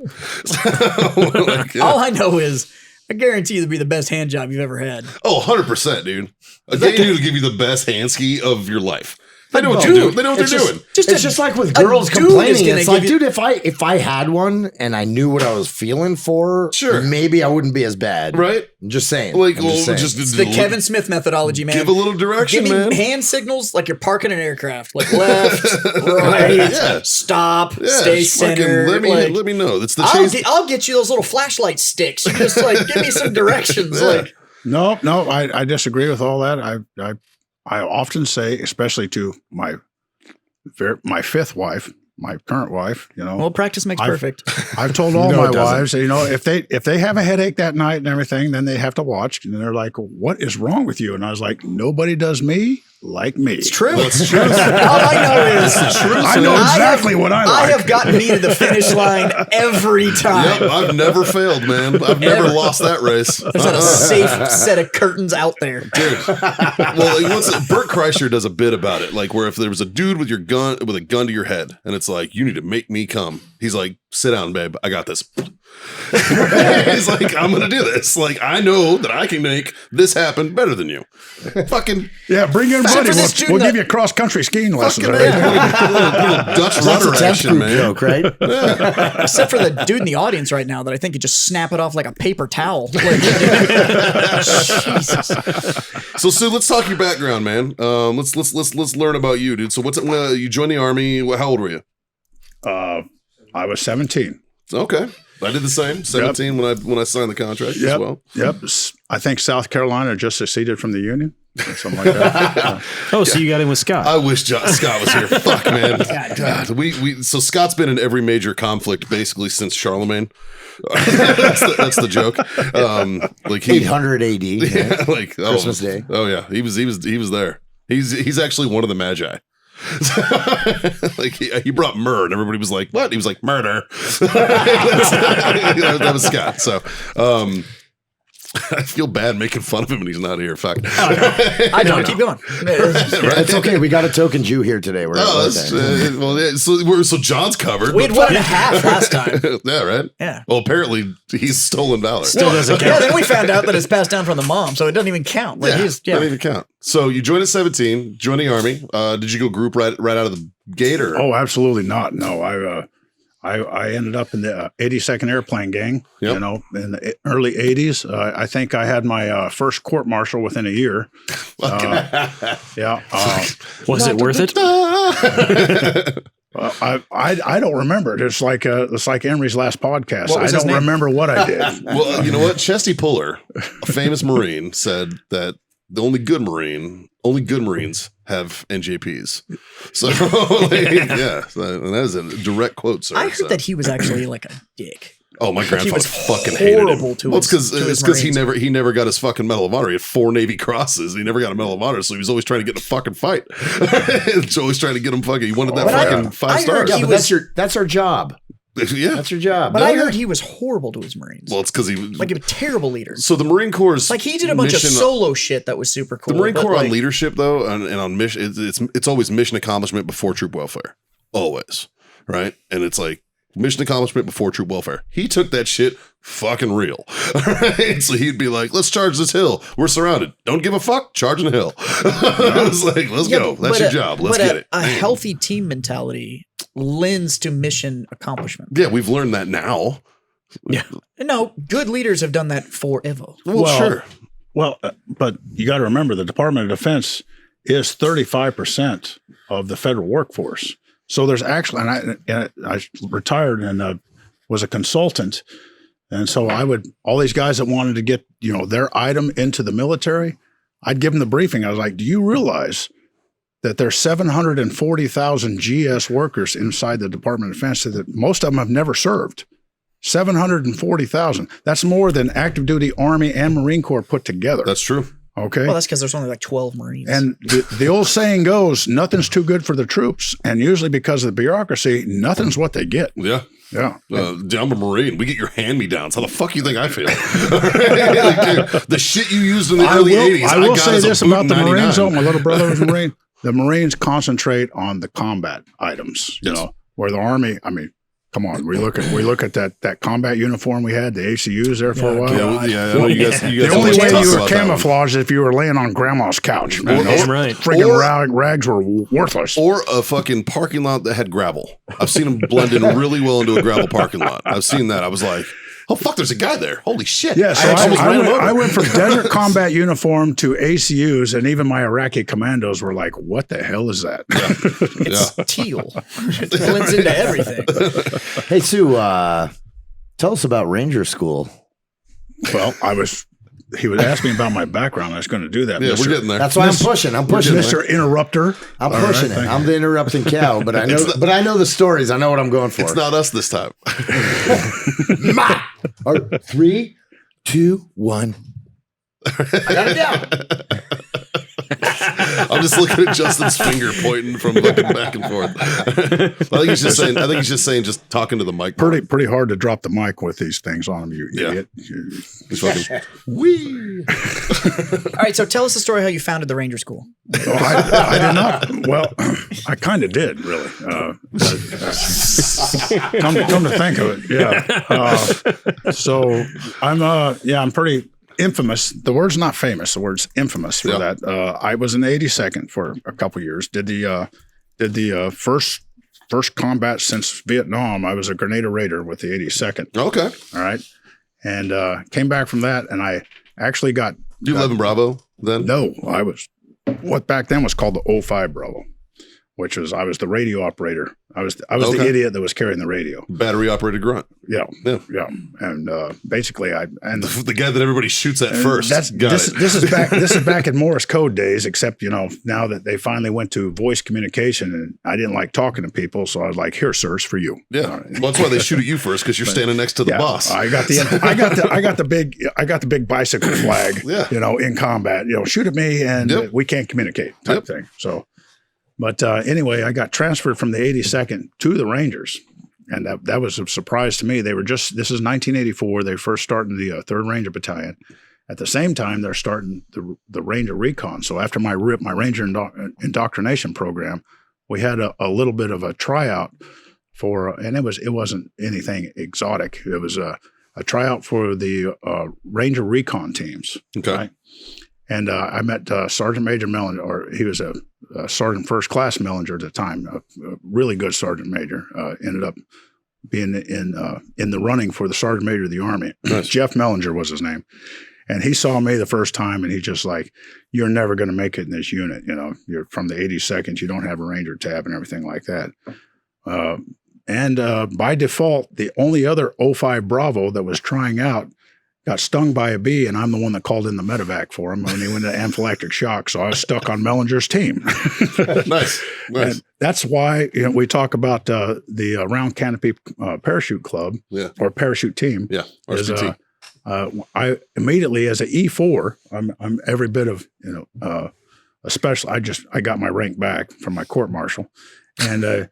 All I know is, I guarantee you it'll be the best hand job you've ever had. Oh, 100%, dude. A gay dude will give you the best hand ski of your life. They know what you're doing. They know what they're doing. It's just like with girls complaining. It's like, dude, if I had one and I knew what I was feeling for, maybe I wouldn't be as bad. Right? I'm just saying. Like, It's the Kevin Smith methodology, man. Give a little direction, Give me man. hand signals like you're parking an aircraft, like left, right, stop, stay centered. Let me know. It's the I'll get you those little flashlight sticks. You just like give me some directions. Like No, I disagree with all that. I often say, especially to my fifth wife, my current wife, well, practice makes perfect. I've told all my wives, if they have a headache that night and everything, then they have to watch. And they're like, "What is wrong with you?" And I was like, "Nobody does me like me." It's true. That's true. All I know is I know exactly what I like. I have gotten me to the finish line every time. Yep, I've never failed, man. I've never lost that race. There's not a safe set of curtains out there. Dude. Well, Bert Kreischer does a bit about it, like where if there was a dude with a gun to your head, and it's like, you need to make me come. He's like, sit down, babe. I got this. He's like, I'm gonna do this. Like, I know that I can make this happen better than you. Fucking bring your buddy. We'll give you cross country skiing lessons. Little Dutch rudder action, man. Joke, right? Except for the dude in the audience right now that I think could just snap it off like a paper towel. Like, Jesus. So Sue, let's talk your background, man. Let's learn about you, dude. So you joined the Army? How old were you? I was 17. Okay. I did the same. 17 when I signed the contract as well. Yep. I think South Carolina just seceded from the Union. Or something like that. So you got in with Scott. I wish Scott was here. Fuck, man. God, so Scott's been in every major conflict basically since Charlemagne. that's the joke. Like 800 AD. Yeah, like Christmas Day. Oh yeah, he was there. He's actually one of the Magi. Like he brought myrrh and everybody was like, what? He was like, murder. That was Scott. So I feel bad making fun of him when he's not here. Fuck. I don't. Keep going. It's okay. We got a token Jew here today. So John's covered. We had 1.5 last time. Yeah, right? Yeah. Well, apparently he's stolen valor. Still doesn't Yeah, count. then we found out that it's passed down from the mom, so it doesn't even count. Like, Doesn't even count. So you joined at 17, joined the Army. Did you go group right out of the gate? Or? Oh, absolutely not. No, I ended up in the 82nd Airplane Gang, Yep. you know, in the early 80s. I think I had my first court martial within a year. Yeah. Was it worth it? I don't remember it. It's like Emery's last podcast. What I was his don't name? remember what I did. Well, you know what? Chesty Puller, a famous Marine, said that the only good Marines have NJPs. So, and that is a direct quote, sir. I heard that he was actually like a dick. Oh, my grandfather was fucking hated him. horrible to Well, it's his- to his because he Marines. never got his fucking Medal of Honor. He had 4 Navy Crosses. And he never got a Medal of Honor, so he was always trying to get in a fucking fight. He's always trying to get him fucking. He wanted that But I- fucking 5 I heard stars. Yeah, he but was- that's our job. Yeah. That's your job. But I heard he was horrible to his Marines. Well, it's because he was like a terrible leader. So the Marine Corps is Like he did a bunch of mission- solo shit that was super cool. The Marine but, Corps on like, leadership, though, and on mission, it's always mission accomplishment before troop welfare. Always. Right? And it's like mission accomplishment before troop welfare. He took that shit fucking real. Right? So he'd be like, let's charge this hill. We're surrounded. Don't give a fuck. Charging the hill. I was like, let's yeah, go. That's but your job. Let's get it. A healthy team mentality lends to mission accomplishment. Yeah, we've learned that now. No, good leaders have done that forever. Well, sure. Well, but you got to remember the Department of Defense is 35% of the federal workforce. So there's actually, and I retired and was a consultant. And so all these guys that wanted to get, their item into the military, I'd give them the briefing. I was like, do you realize that there's 740,000 GS workers inside the Department of Defense that most of them have never served? 740,000. That's more than active duty Army and Marine Corps put together. That's true. Okay. Well, that's because there's only like 12 Marines. And the old saying goes, nothing's too good for the troops. And usually because of the bureaucracy, nothing's what they get. Yeah. Yeah. I'm a Marine. We get your hand-me-downs. How the fuck you think I feel? Like, the shit you used in the early 80s. I will got say as a this boot about the 99. Marines. Oh, my little brother was a Marine. The Marines concentrate on the combat items, Yes. where the Army, come on, we look at that combat uniform we had, the ACUs there for a while. Yeah, I know you guys The only always way talk you were about that one. camouflaged is if you were laying on grandma's couch. Man. Damn right. Friggin' rags were worthless. Or a fucking parking lot that had gravel. I've seen them blend in really well into a gravel parking lot. I've seen that. I was like, oh, fuck, there's a guy there. Holy shit. Yeah, so almost ran him over. I went from desert combat uniform to ACUs, and even my Iraqi commandos were like, what the hell is that? it's teal. It blends into everything. Hey, Sue, tell us about Ranger School. Well, he would ask me about my background. I was going to do that. Yeah, we're getting there. That's why I'm pushing. Mr. Interrupter. I'm All pushing right, it. thank I'm the interrupting cow, but I know the stories. I know what I'm going for. It's not us this time. All right, 3, 2, 1. I got it down. I'm just looking at Justin's finger pointing from fucking back and forth. I think he's just saying, just talking to the mic. Pretty hard to drop the mic with these things on them, you Yeah. idiot. He's fucking, wee. All right, so tell us the story how you founded the Ranger School. I did not. Well, I kind of did, really. Come to think of it, yeah. So I'm pretty infamous. The word's not famous. The word's infamous for that. I was in the 82nd for a couple years. Did the first combat since Vietnam. I was a Grenadier Raider with the 82nd. Okay. All right, and came back from that, and I actually got. You live in Bravo then? No, I was what back then was called the 05 Bravo, which was I was the radio operator. I was Okay. the idiot that was carrying the radio. Battery operated grunt. Yeah, Yeah. yeah, and basically The guy that everybody shoots at first. This is back in Morse code days. Except now that they finally went to voice communication, and I didn't like talking to people, so I was like, "Here, sir, it's for you." Yeah. Well, that's why they shoot at you first, because you're standing next to the boss. I got the big bicycle flag. Yeah. In combat. Shoot at me, and Yep. we can't communicate type thing. So, but anyway, I got transferred from the 82nd to the Rangers, and that was a surprise to me. They were this is 1984. They first started the 3rd Ranger Battalion, At the same time, they're starting the Ranger Recon. So after my Ranger indoctrination program, we had a little bit of a tryout for, and it wasn't anything exotic. It was a tryout for the Ranger Recon teams. Okay. Right? And I met Sergeant Major Mellinger, or he was a Sergeant First Class Mellinger at the time, a really good Sergeant Major. Ended up being in the running for the Sergeant Major of the Army. Nice. Jeff Mellinger was his name. And he saw me the first time, and he's just like, "You're never going to make it in this unit. You know, you're from the 82nd. You don't have a Ranger tab and everything like that." And by default, the only other 05 Bravo that was trying out got stung by a bee, and I'm the one that called in the medevac for him when he went into anaphylactic shock. So I was stuck on Mellinger's team. Nice. And that's why we talk about the Round Canopy Parachute Club or Parachute Team. Yeah, RCT. I immediately, as an E4, I'm every bit of especially. I got my rank back from my court martial, and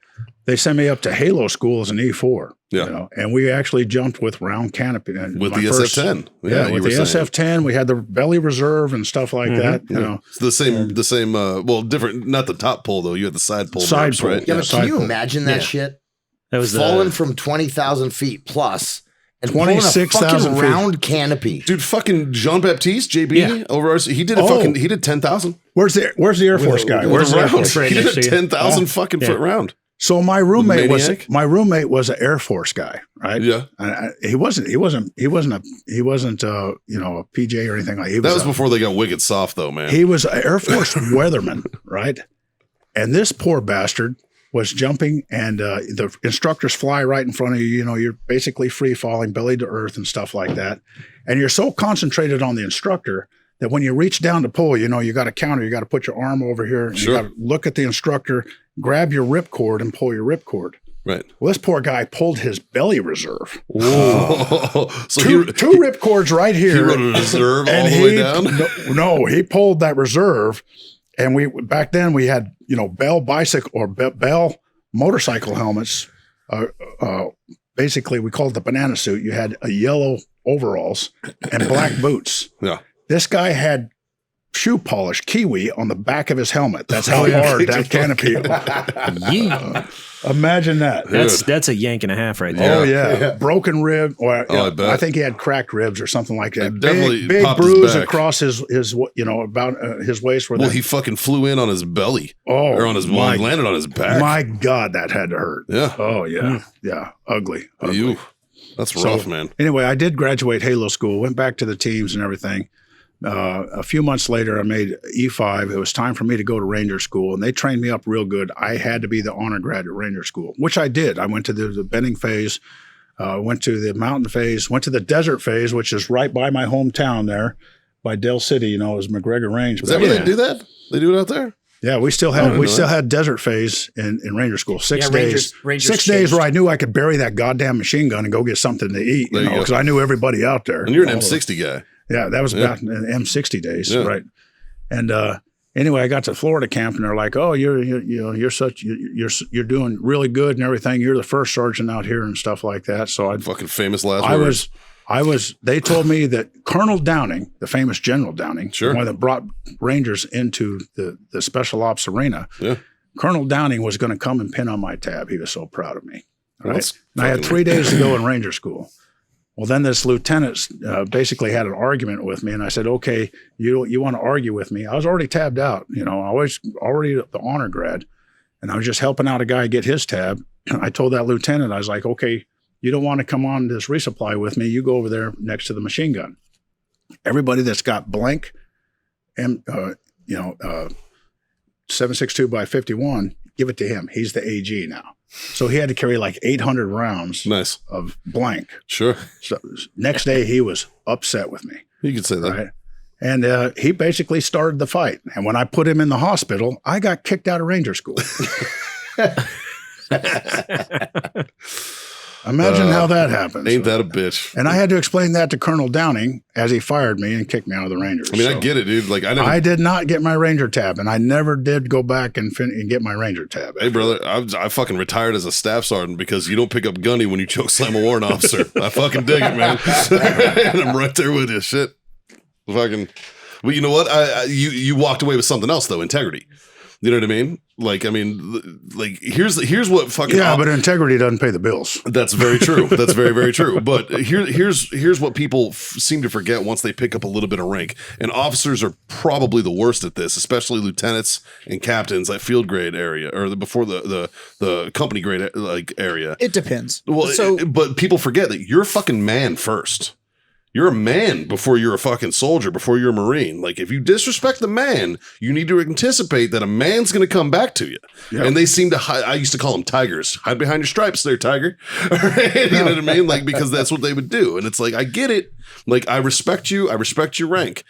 they sent me up to Halo School as an E4. Yeah, and we actually jumped with Round Canopy and with the SF-10. Yeah, with the SF-10, we had the belly reserve and stuff like that. It's the same. Well, different. Not the top pull though. You had the side pull. Side pull, right? Yeah, but can you imagine that shit? That was falling from 20,000 feet plus. And 26,000 round canopy, dude. Fucking Jean Baptiste, JB over. He did he did 10,000. Where's the Air Force guy? Where's the Air Force? He did a 10,000 fucking foot round. So my roommate was an Air Force guy, right? Yeah. He wasn't a PJ or anything like that. That was before they got wicked soft though, man. He was an Air Force weatherman, right? And this poor bastard was jumping, and the instructors fly right in front of you. You know, you're basically free falling, belly to earth and stuff like that. And you're so concentrated on the instructor that when you reach down to pull, you got to counter. You got to put your arm over here. And you got to look at the instructor, grab your ripcord, and pull your ripcord. Right. Well, this poor guy pulled his belly reserve. Whoa. So two ripcords right here. He wrote a reserve all the way down? No, he pulled that reserve. And back then we had, Bell bicycle or Bell motorcycle helmets. Basically, we called it the banana suit. You had a yellow overalls and black boots. Yeah. This guy had shoe polish kiwi on the back of his helmet. That's how hard that canopy. Imagine that. That's a yank and a half right there. Oh yeah. Broken rib. Or, I bet. I think he had cracked ribs or something like that. Definitely big popped bruise his back. across his about his waist. Well, he fucking flew in on his belly. Or on his he landed on his back. My God, that had to hurt. Yeah. Oh yeah. Yeah. Ugly. That's rough, man. Anyway, I did graduate Halo School, went back to the teams and everything. A few months later, I made E5. It was time for me to go to Ranger School, and they trained me up real good. I had to be the honor grad at Ranger School, which I did. I went to the bending phase, went to the mountain phase, went to the desert phase, which is right by my hometown there by Dell City. It was McGregor Range. Is that where they do that? They do it out there? Yeah, we still had desert phase in Ranger School. 6 days. Rangers 6 days where I knew I could bury that goddamn machine gun and go get something to eat, because I knew everybody out there. And you're an M60 guy. Yeah, that was back in M60 days, right? And anyway, I got to Florida camp, and they're like, "Oh, you're doing really good and everything. You're the first sergeant out here and stuff like that." So I fucking famous last words. They told me that Colonel Downing, the famous General Downing, the one that brought Rangers into the special ops arena, Colonel Downing was going to come and pin on my tab. He was so proud of me. Right? And I had 3 days to go in Ranger School. Well, then this lieutenant basically had an argument with me, and I said, "Okay, you want to argue with me?" I was already tabbed out. I was already the honor grad, and I was just helping out a guy get his tab. I told that lieutenant, I was like, "Okay, you don't want to come on this resupply with me. You go over there next to the machine gun. Everybody that's got blank, 7.62 by 51, give it to him. He's the AG now." So he had to carry like 800 rounds of blank. Sure. So next day he was upset with me. You could say that. Right? And he basically started the fight. And when I put him in the hospital, I got kicked out of Ranger School. Imagine how that happens. Ain't that a bitch? And I had to explain that to Colonel Downing as he fired me and kicked me out of the Rangers. I mean, I get it, dude. Like I did not get my Ranger tab, and I never did go back and get my Ranger tab. Hey, brother, I fucking retired as a staff sergeant because you don't pick up gunny when you choke slam a warrant officer. I fucking dig it, man. And I'm right there with you. Shit. Fucking. Well, you know what? You walked away with something else though. Integrity. You know what I mean? Like, here's what fucking. Yeah, but integrity doesn't pay the bills. That's very true. That's very, very true. But here's what people seem to forget once they pick up a little bit of rank. And officers are probably the worst at this, especially lieutenants and captains at field grade area or before the company grade area. It depends. Well, but people forget that you're a fucking man first. You're a man before you're a fucking soldier, before you're a Marine. Like, if you disrespect the man, you need to anticipate that a man's going to come back to you. Yep. And they seem to hide. I used to call them tigers. Hide behind your stripes there, tiger. You know what I mean? Like, because that's what they would do. And it's like, I get it. Like, I respect you. I respect your rank.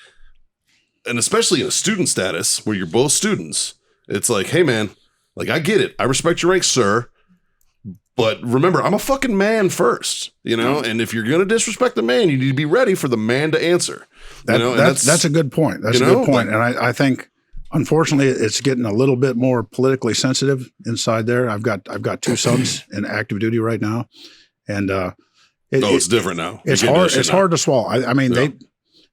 And especially in a student status where you're both students, it's like, hey, man, like, I get it. I respect your rank, sir. But remember, I'm a fucking man first, you know? And if you're going to disrespect the man, you need to be ready for the man to answer. That's a good point. That's a good point. And I think, unfortunately, it's getting a little bit more politically sensitive inside there. I've got two sons in active duty right now. And it's different now. It's hard. It's hard to swallow. I mean,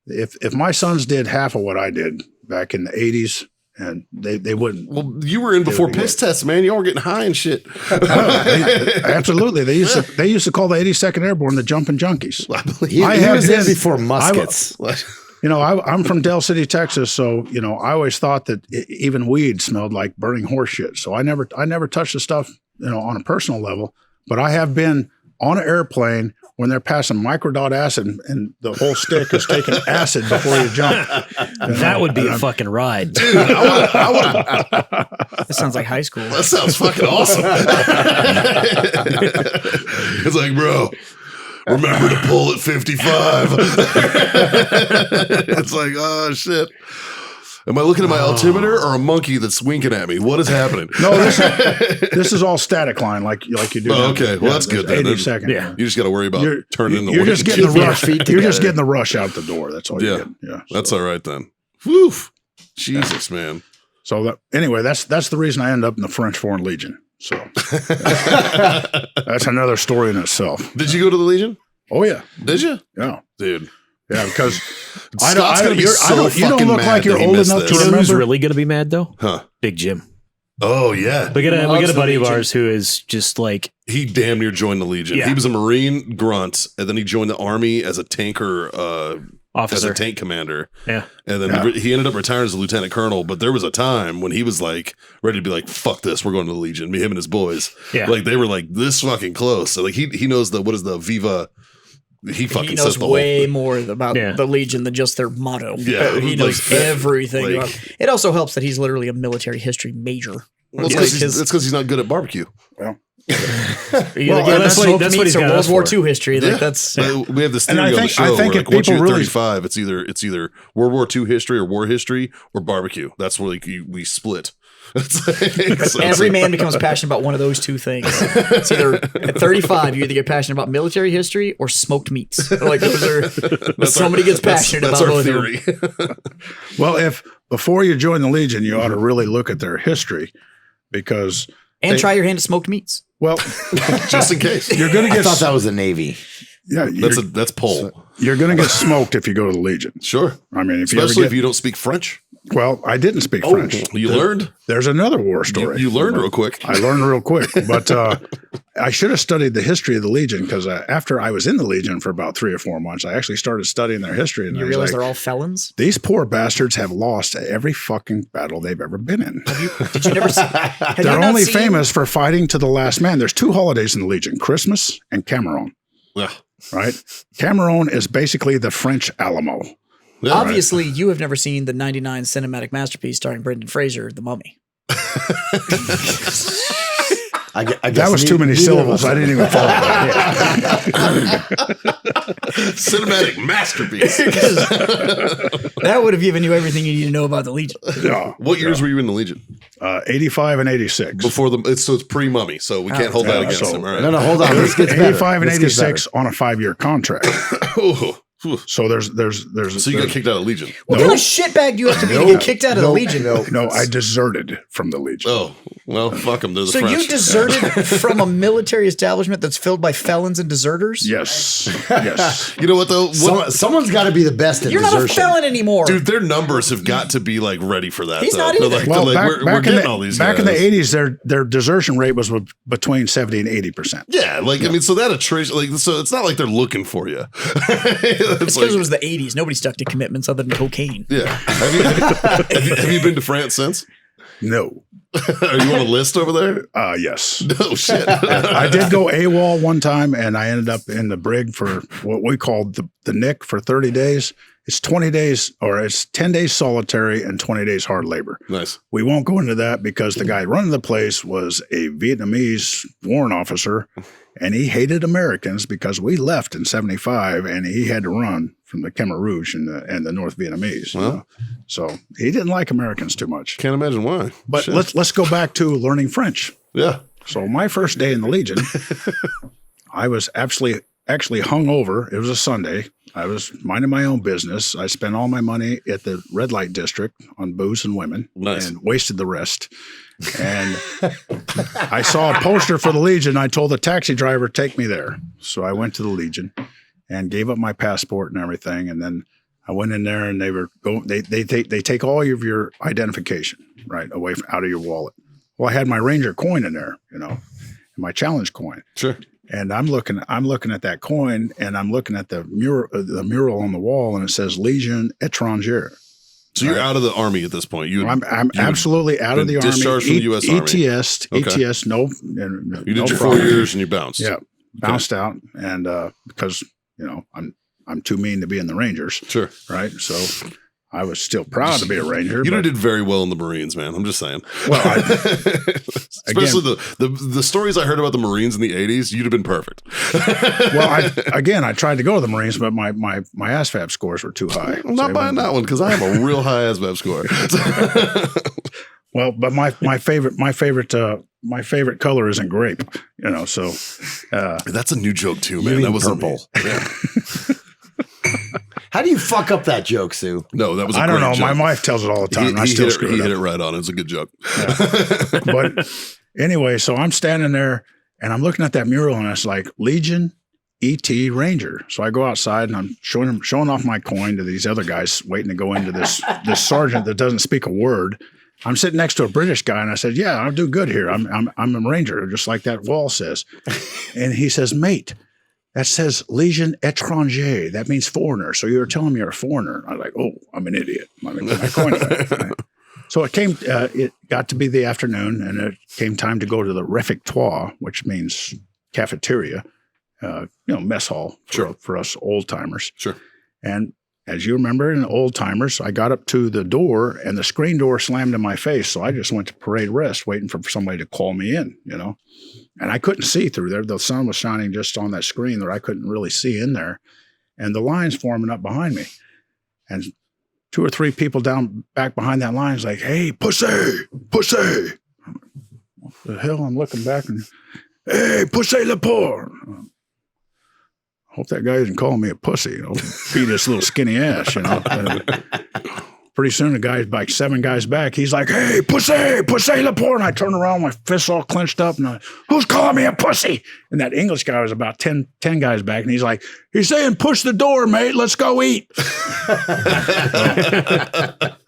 if my sons did half of what I did back in the 80s, and they wouldn't. Well, you were in before piss tests, man. Y'all were getting high and shit. Absolutely. They used to call the 82nd Airborne the jumping junkies. He was in before muskets. I'm from Del City, Texas, so I always thought that even weed smelled like burning horse shit. So I never touched the stuff on a personal level. But I have been on an airplane when they're passing microdot acid and the whole stick is taking acid before you jump. That would be a fucking ride. Dude, I would. That sounds like high school. That sounds fucking awesome. It's like, bro, remember to pull at 55. It's like, oh, shit. Am I looking at my altimeter or a monkey that's winking at me? What is happening? No, this is all static line like you do. Oh, okay, well that's good. 80 seconds. Yeah, you just got to worry about turning the. You're just getting the rush. You're just getting the rush out the door. That's all. Yeah, that's all right then. Whew. Jesus, man. So anyway, that's the reason I ended up in the French Foreign Legion. So that's another story in itself. Did you go to the Legion? Oh yeah. Did you? Yeah, dude. Yeah, because you don't look like you're old enough to remember. Who's really going to be mad though? Huh? Big Jim. Oh yeah. We got a buddy of ours who is just like he damn near joined the Legion. Yeah. He was a Marine grunt, and then he joined the Army as a tanker officer, as a tank commander. Yeah, and then he ended up retiring as a lieutenant colonel. But there was a time when he was like ready to be like, "Fuck this, we're going to the Legion." Him and his boys. Yeah, like they were like this fucking close. So like he knows what is the Viva. He knows way more about the Legion than just their motto. Yeah, he knows everything. It also helps that he's literally a military history major. Well, it's because he's not good at barbecue. Well, that's what he's got World War II history. Like that's we have this theory on the show. Where like once you're 35, it's either World War II history or war history or barbecue. That's where we split. Every man becomes passionate about one of those two things. It's either at 35, you either get passionate about military history or smoked meats. Like those are somebody gets passionate about both theory. Well, if before you join the Legion, you ought to really look at their history because try your hand at smoked meats. Well, just in case you're going to get. I thought that was the Navy. Yeah, that's pole. You're going to get smoked if you go to the Legion. Sure. I mean, especially if you don't speak French. Well, I didn't speak French. You learned? There's another war story. You learned real quick. I learned real quick. But I should have studied the history of the Legion because after I was in the Legion for about 3 or 4 months, I actually started studying their history. And you realize they're all felons? These poor bastards have lost every fucking battle they've ever been in. Did you never see? They're only famous for fighting to the last man. There's 2 holidays in the Legion, Christmas and Cameroon. Yeah. Right? Cameroon is basically the French Alamo. Yeah, obviously, you have never seen the 99 cinematic masterpiece starring Brendan Fraser, The Mummy. I guess that was too many syllables. I didn't even follow that. Cinematic masterpiece. That would have given you everything you need to know about the Legion. Yeah. What years were you in the Legion? 85 and 86. Before it's pre-mummy, so we can't hold that against him. All right. No, hold on. This gets 85 and 86 on a 5-year contract. Ooh. So there's. So you got kicked out of Legion. What kind of shitbag do you have to be to get kicked out of the Legion? No, I deserted from the Legion. Oh, well, fuck them. They're the So French. you deserted from a military establishment that's filled by felons and deserters? Yes. You know what though? Someone's got to be the best at You're desertion. not a felon anymore. Dude, their numbers have got to be like ready for that. He's though. not They're either. like, Well, they're like, we're getting all these back guys. in the 80s, their desertion rate was between 70 and 80%. Yeah, like I mean, so that attrition, like, so it's not like they're looking for you. It's because it was the 80s. Nobody stuck to commitments other than cocaine. yeah. Have you been to France since? No. Are you on a list over there? Yes. No shit. I did go AWOL one time, and I ended up in the brig for what we called the Nick for 30 days. It's 20 days, or it's 10 days solitary and 20 days hard labor. Nice. We won't go into that because the guy running the place was a Vietnamese warrant officer, and he hated Americans because we left in 75, and he had to run from the Khmer Rouge and the North Vietnamese. Well. You know? So he didn't like Americans too much. Can't imagine why. But Shit. let's go back to learning French. Yeah. So my first day in the Legion, I was actually hungover. It was a Sunday. I was minding my own business. I spent all my money at the red light district on booze and women, Nice. and wasted the rest. And I saw a poster for the Legion. I told the taxi driver, take me there. So I went to the Legion and gave up my passport and everything. And then I went in there, and they take all of your identification right away out of your wallet. Well, I had my Ranger coin in there, and my challenge coin. Sure. And I'm looking at that coin, and I'm looking at the mural on the wall, and it says Legion Étrangère. So you're out of the army at this point. I'm absolutely out of the army. Discharged from the U.S. Army. ETS, no. You did your 4 years and you bounced. Yeah, bounced out, and because I'm too mean to be in the Rangers. Sure. Right. So I was still proud to be a Ranger. You did very well in the Marines, man. I'm just saying. Well, especially the stories I heard about the Marines in the 80s, you'd have been perfect. I tried to go to the Marines, but my ASVAB scores were too high. I'm not buying that one because I have a real high ASVAB score. Well, but my favorite color isn't grape, So that's a new joke too, man. That was purple. Yeah. How do you fuck up that joke, Sue? No, that was. I don't know. My wife tells it all the time. I still screw it up. He hit it right on. It was a good joke. Yeah. But anyway, so I'm standing there and I'm looking at that mural, and it's like Legion ET Ranger. So I go outside and I'm showing off my coin to these other guys waiting to go into this sergeant that doesn't speak a word. I'm sitting next to a British guy, and I said, "Yeah, I'll do good here. I'm a Ranger, just like that wall says." And he says, "Mate, that says Legion Étranger. That means foreigner. So you're telling me you're a foreigner." I was like, "Oh, I'm an idiot." So it got to be the afternoon, and it came time to go to the réfectoire, which means cafeteria, mess hall for us old timers. Sure. And as you remember, in old timers, I got up to the door, and the screen door slammed in my face. So I just went to parade rest, waiting for somebody to call me in, And I couldn't see through there. The sun was shining just on that screen that I couldn't really see in there. And the line's forming up behind me. And 2 or 3 people down back behind that line is like, "Hey, pussy, pussy." What the hell? I'm looking back and, "Hey, pussy le porc." Hope that guy isn't calling me a pussy. Beat this little skinny ass, Pretty soon, the guy's like 7 guys back. He's like, "Hey, pussy, pussy le porc." And I turn around, my fists all clenched up, and "Who's calling me a pussy?" And that English guy was about 10 guys back, and he's like, "He's saying, push the door, mate. Let's go eat."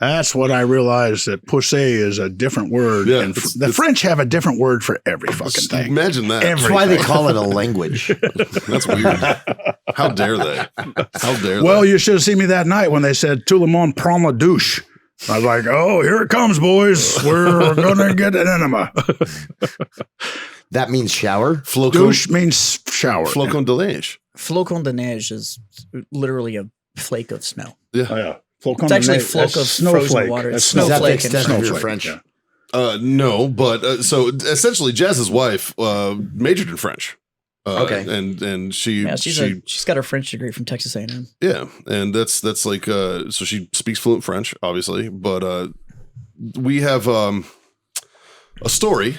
That's what I realized, that pussy is a different word. Yeah, and the French have a different word for every fucking thing. Imagine that. That's why they call it a language. That's weird. How dare they? How dare they? Well, you should have seen me that night when they said, "Tout le monde prend la douche." I was like, "Oh, here it comes, boys. We're going to get an enema." That means shower. Douche means shower. Flocon de neige. Flocon de neige is literally a flake of snow. Yeah. Oh, yeah. It's actually a floke of frozen water. It's Is that the snowflake. extent of your French? Yeah. No, but so essentially, Jazz's wife majored in French. Okay. And she's got her French degree from Texas A&M. Yeah, and that's like so she speaks fluent French, obviously, but we have a story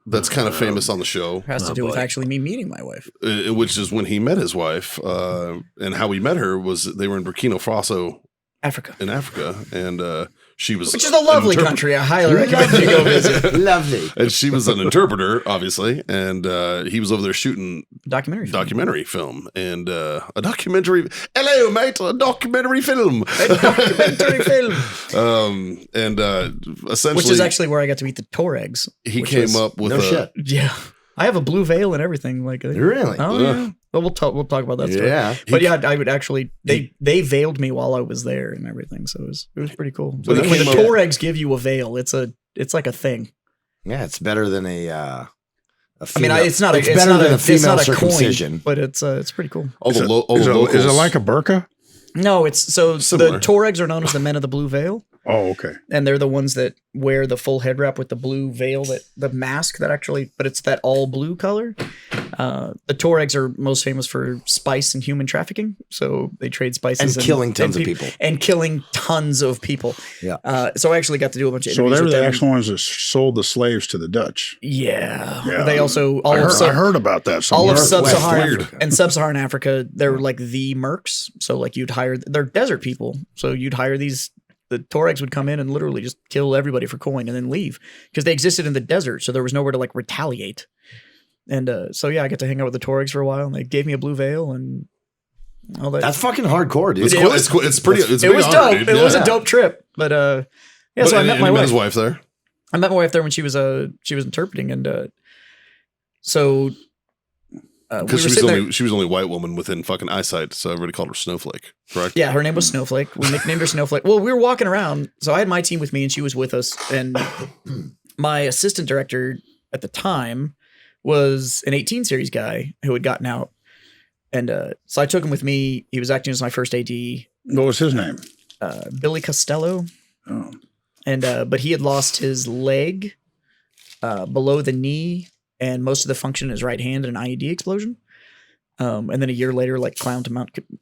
that's kind of famous on the show, Has to do with actually me meeting my wife. which is when he met his wife. And how he met her was they were in Burkina Faso Africa. in Africa, and she was, Which is a lovely country. I highly recommend you go visit. Lovely. and she was an interpreter, obviously, and he was over there shooting Documentary. film and a documentary. Hello, mate, a documentary film. Documentary film. And essentially, Which is actually where I got to meet the Touaregs. he which came was- up with No shit. Yeah. I have a blue veil and everything. Like Really? Oh yeah. Well, we'll talk about that story. Yeah. But yeah, I would actually they veiled me while I was there and everything, so it was pretty cool. So When he the came up- Touaregs give you a veil, it's like a thing. Yeah, it's better than a I mean, female- it's not. It's It's better not than a female It's not a circumcision. coin, but it's pretty cool. all the Is locals. it like a burqa? No, it's so Similar. the Touaregs are known as the men of the blue veil, Oh, okay. and they're the ones that wear the full head wrap with the blue veil, that the mask that actually, but it's that all blue color. The Touaregs are most famous for spice and human trafficking, so they trade spices And killing tons of pe- people. and killing tons of people. Yeah. So I actually got to do a bunch of So interviews they were with the them. actual ones that sold the slaves to the Dutch. Yeah. Yeah. They also I heard about that. all of somewhere. sub-Saharan Weird. and sub-Saharan Africa, they're like the mercs. So like they're desert people. So you'd hire the Touaregs would come in and literally just kill everybody for coin and then leave because they existed in the desert. So there was nowhere to like retaliate. And so yeah, I got to hang out with the Touaregs for a while, and they gave me a blue veil and all that. That's fucking hardcore, dude. It's Yeah, cool. it was- It's cool. It's pretty. It's a it big was honor, dope. dude. It was Yeah. a dope trip. But yeah, But- so I met and my you wife. his wife there. I met my wife there when she was interpreting, and so we were Because sitting there. she was the only white woman within fucking eyesight, so everybody called her Snowflake. Correct? Yeah, her name was Snowflake. We nicknamed her Snowflake. Well, we were walking around, so I had my team with me, and she was with us. And my assistant director at the time was an 18 series guy who had gotten out, and so I took him with me. He was acting as my first AD, What was his name? Billy Costello, Oh. and but he had lost his leg below the knee and most of the function in his right hand in an IED explosion. And then a year later, climbed to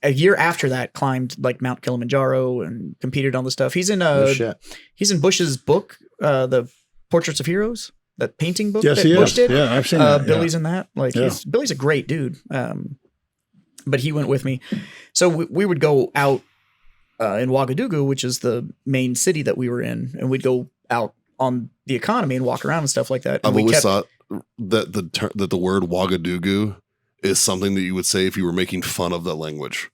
a year after that, climbed like Mount Kilimanjaro and competed on the stuff. He's in No shit. he's in Bush's book, the Portraits of Heroes, that painting book Yes, that he Bush is. did. Yeah, I've seen that. Billy's in that. Yeah. Billy's a great dude. But he went with me. So we would go out in Ouagadougou, which is the main city that we were in, and we'd go out on the economy and walk around and stuff like that. And I've we always kept- thought that the word Ouagadougou is something that you would say if you were making fun of that language.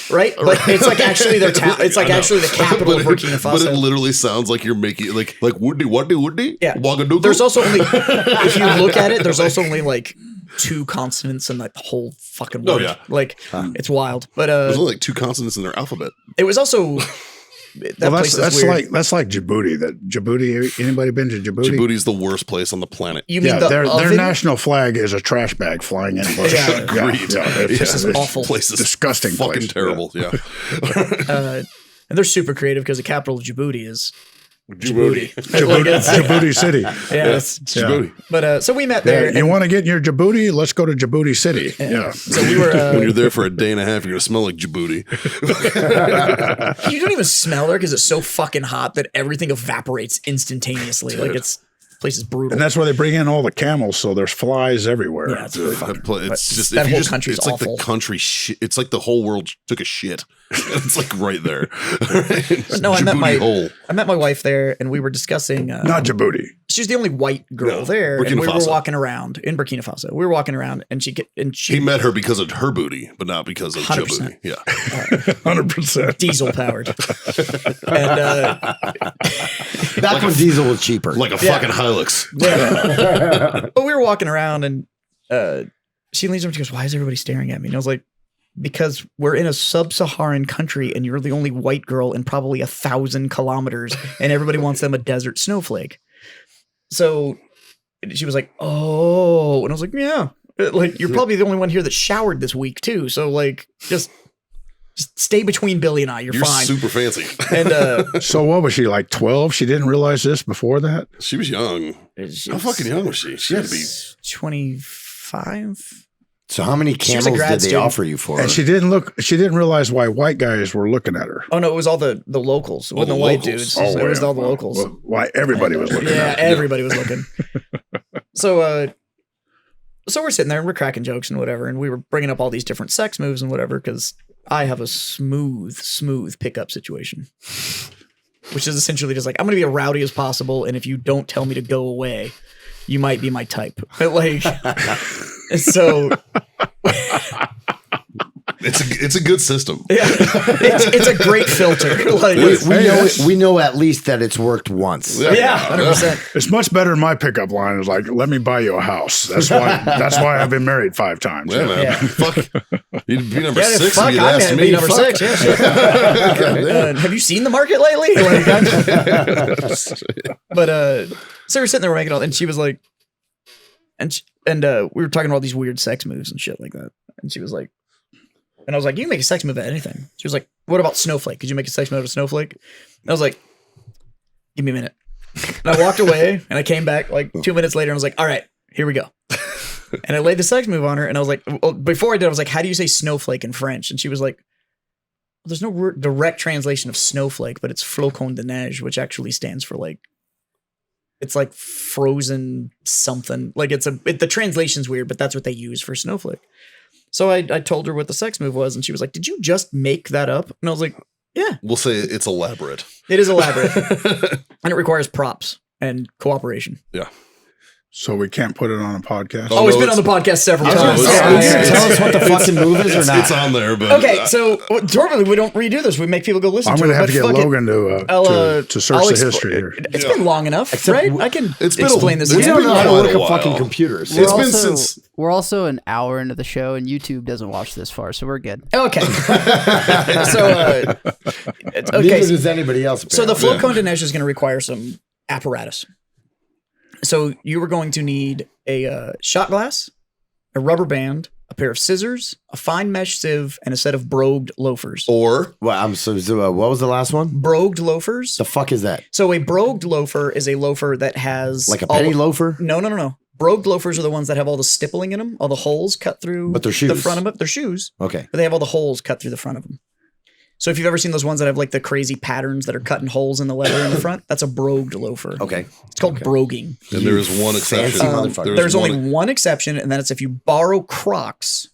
right? But it's like actually their town. It's like I know. actually the capital of Burkina But it Faso. literally sounds like you're making like woody. Yeah. Ouagadougou. There's also only, if you look at it, there's also only like 2 consonants in like the whole fucking word. Oh, yeah. Like it's wild. But There's only like 2 consonants in their alphabet. it was also that place is weird. that's like Djibouti. Anybody been to Djibouti? Djibouti's the worst place on the planet. You mean Yeah, the their oven? national flag is a trash bag flying in. Yeah. Agreed. This is awful. Place is Disgusting fucking place. terrible. Yeah. And they're super creative because the capital of Djibouti is Djibouti. Djibouti City. yeah. It's Djibouti. But so we met there. Yeah, you want to get in your Djibouti? Let's go to Djibouti City. Yeah. So we were. When you're there for a day and a half, you're gonna smell like Djibouti. You don't even smell there because it's so fucking hot that everything evaporates instantaneously. Like this place is brutal. And that's where they bring in all the camels, so there's flies everywhere. Yeah, it's really fucking. It's just that if you whole just, country's it's like awful. the country shit. It's like the whole world took a shit. It's like right there. No, I Djibouti met my wife there, and we were discussing. Not Djibouti. She's the only white girl No, there, Burkina and we were Faso. walking around in Burkina Faso. We were walking around, and she He met her because of her booty, but not because of 100%. Djibouti. Yeah. 100%. diesel powered, and Back when diesel was cheaper. Like a fucking Hilux. but we were walking around, and she leans over and she goes, "Why is everybody staring at me?" And I was like, "Because we're in a sub-Saharan country, and you're the only white girl in probably 1,000 kilometers, and everybody wants them a desert snowflake." So she was like, "Oh," and I was like, "Yeah, like you're probably the only one here that showered this week too. So like, just stay between Billy and I. You're fine." super fancy. And So what was she, like 12? She didn't realize this before that? She was young. How fucking young was she? She had to be 25. So how many was a camels grad did they student. offer you for? And she didn't realize why white guys were looking at her. Oh no, it was all the locals. It wasn't the the white locals. dudes. Oh, It was yeah. all the locals. Well, why everybody was looking Yeah, at her. everybody was looking. So we're sitting there and we're cracking jokes and whatever, and we were bringing up all these different sex moves and whatever because I have a smooth pickup situation, which is essentially just like I'm gonna be as rowdy as possible, and if you don't tell me to go away, you might be my type. But like, so. It's a good system. Yeah, it's a great filter. Like, we know at least that it's worked once. yeah, 100%. It's much better than my pickup line. Is like, let me buy you a house. That's why I've been married 5 times. Yeah, man. Yeah. Fuck. You'd be number Yeah, 6 fuck, if you'd I'm asked gonna me. be number Fuck. 6. Yeah, sure. Have you seen the market lately? Like, but so we're sitting there we're making all, and she was like, and we were talking about all these weird sex moves and shit like that, and she was like, and I was like, you can make a sex move at anything. She was like, what about snowflake? Could you make a sex move out of snowflake? And I was like, give me a minute. And I walked away, and I came back like 2 minutes later, and I was like, all right, here we go. And I laid the sex move on her, and I was like, well, before I did, I was like, how do you say snowflake in French? And she was like, well, there's no direct translation of snowflake, but it's flocon de neige, which actually stands for like, it's like frozen something. Like the translation's weird, but that's what they use for snowflake. So I told her what the sex move was, and she was like, did you just make that up? And I was like, yeah. We'll say it's elaborate. It is elaborate. And it requires props and cooperation. Yeah. So we can't put it on a podcast. Oh, It's no, been on the podcast several times. it's- Yeah, it's- yeah, yeah. Tell us what the fucking move is or not. It's on there, but Okay, so normally we don't redo this. We make people go listen I'm to going it. to have but to get fuck it. Logan to search I'll the expl- history here. It's been long enough, right? I can It's been explain this. it's We again. don't know how to quite work a a fucking while. computer. It's So been also, since we're also an hour into the show, and YouTube doesn't watch this far, so we're good. Okay. So, neither okay. does anybody else. So the apparently. flocon de neige is going to require some apparatus. So you are going to need a shot glass, a rubber band, a pair of scissors, a fine mesh sieve, and a set of brogued loafers. or Well, what was the last one? Brogued loafers. The fuck is that? So a brogued loafer is a loafer that has Like a all- penny loafer? No. Brogued loafers are the ones that have all the stippling in them, all the holes cut through. But they're The shoes. front of it. They're shoes, Okay. but they have all the holes cut through the front of them. So if you've ever seen those ones that have like the crazy patterns that are cutting holes in the leather in the front, that's a brogued loafer. Okay. It's called broguing. and there is one fancy exception. motherfucker. There's one only one exception, and that's if you borrow Crocs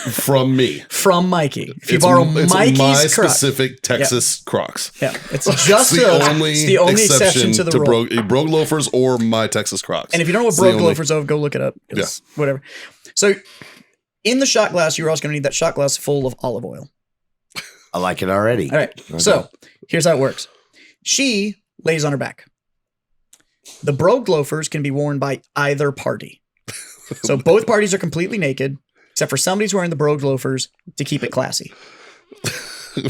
from me. from Mikey. If you It's borrow my Mikey's Crocs. specific Texas Crocs. Yeah, it's just It's the only exception to the rule. brogue loafers or my Texas Crocs. And if you don't know what It's the brogue only- loafers are, go look it up. It's whatever. So in the shot glass, you're also going to need that shot glass full of olive oil. I like it already. All right. So here's how it works. She lays on her back. The brogue loafers can be worn by either party. So both parties are completely naked, except for somebody's wearing the brogue loafers to keep it classy.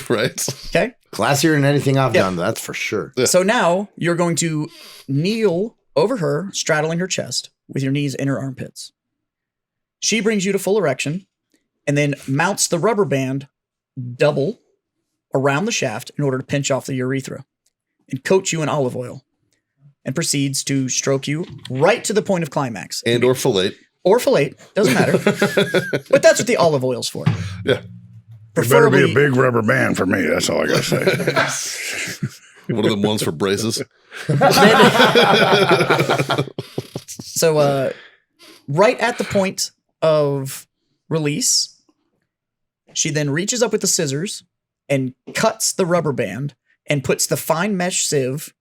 right? Okay. Classier than anything I've Yeah. done, that's for sure. So now you're going to kneel over her, straddling her chest with your knees in her armpits. She brings you to full erection and then mounts the rubber band double around the shaft in order to pinch off the urethra and coat you in olive oil and proceeds to stroke you right to the point of climax. And or fillet. Or fillet, doesn't matter. But that's what the olive oil's for. Yeah. It better be Preferably, a big rubber band for me. That's all I got to say. One of them ones for braces. So, right at the point of release, she then reaches up with the scissors and cuts the rubber band and puts the fine mesh sieve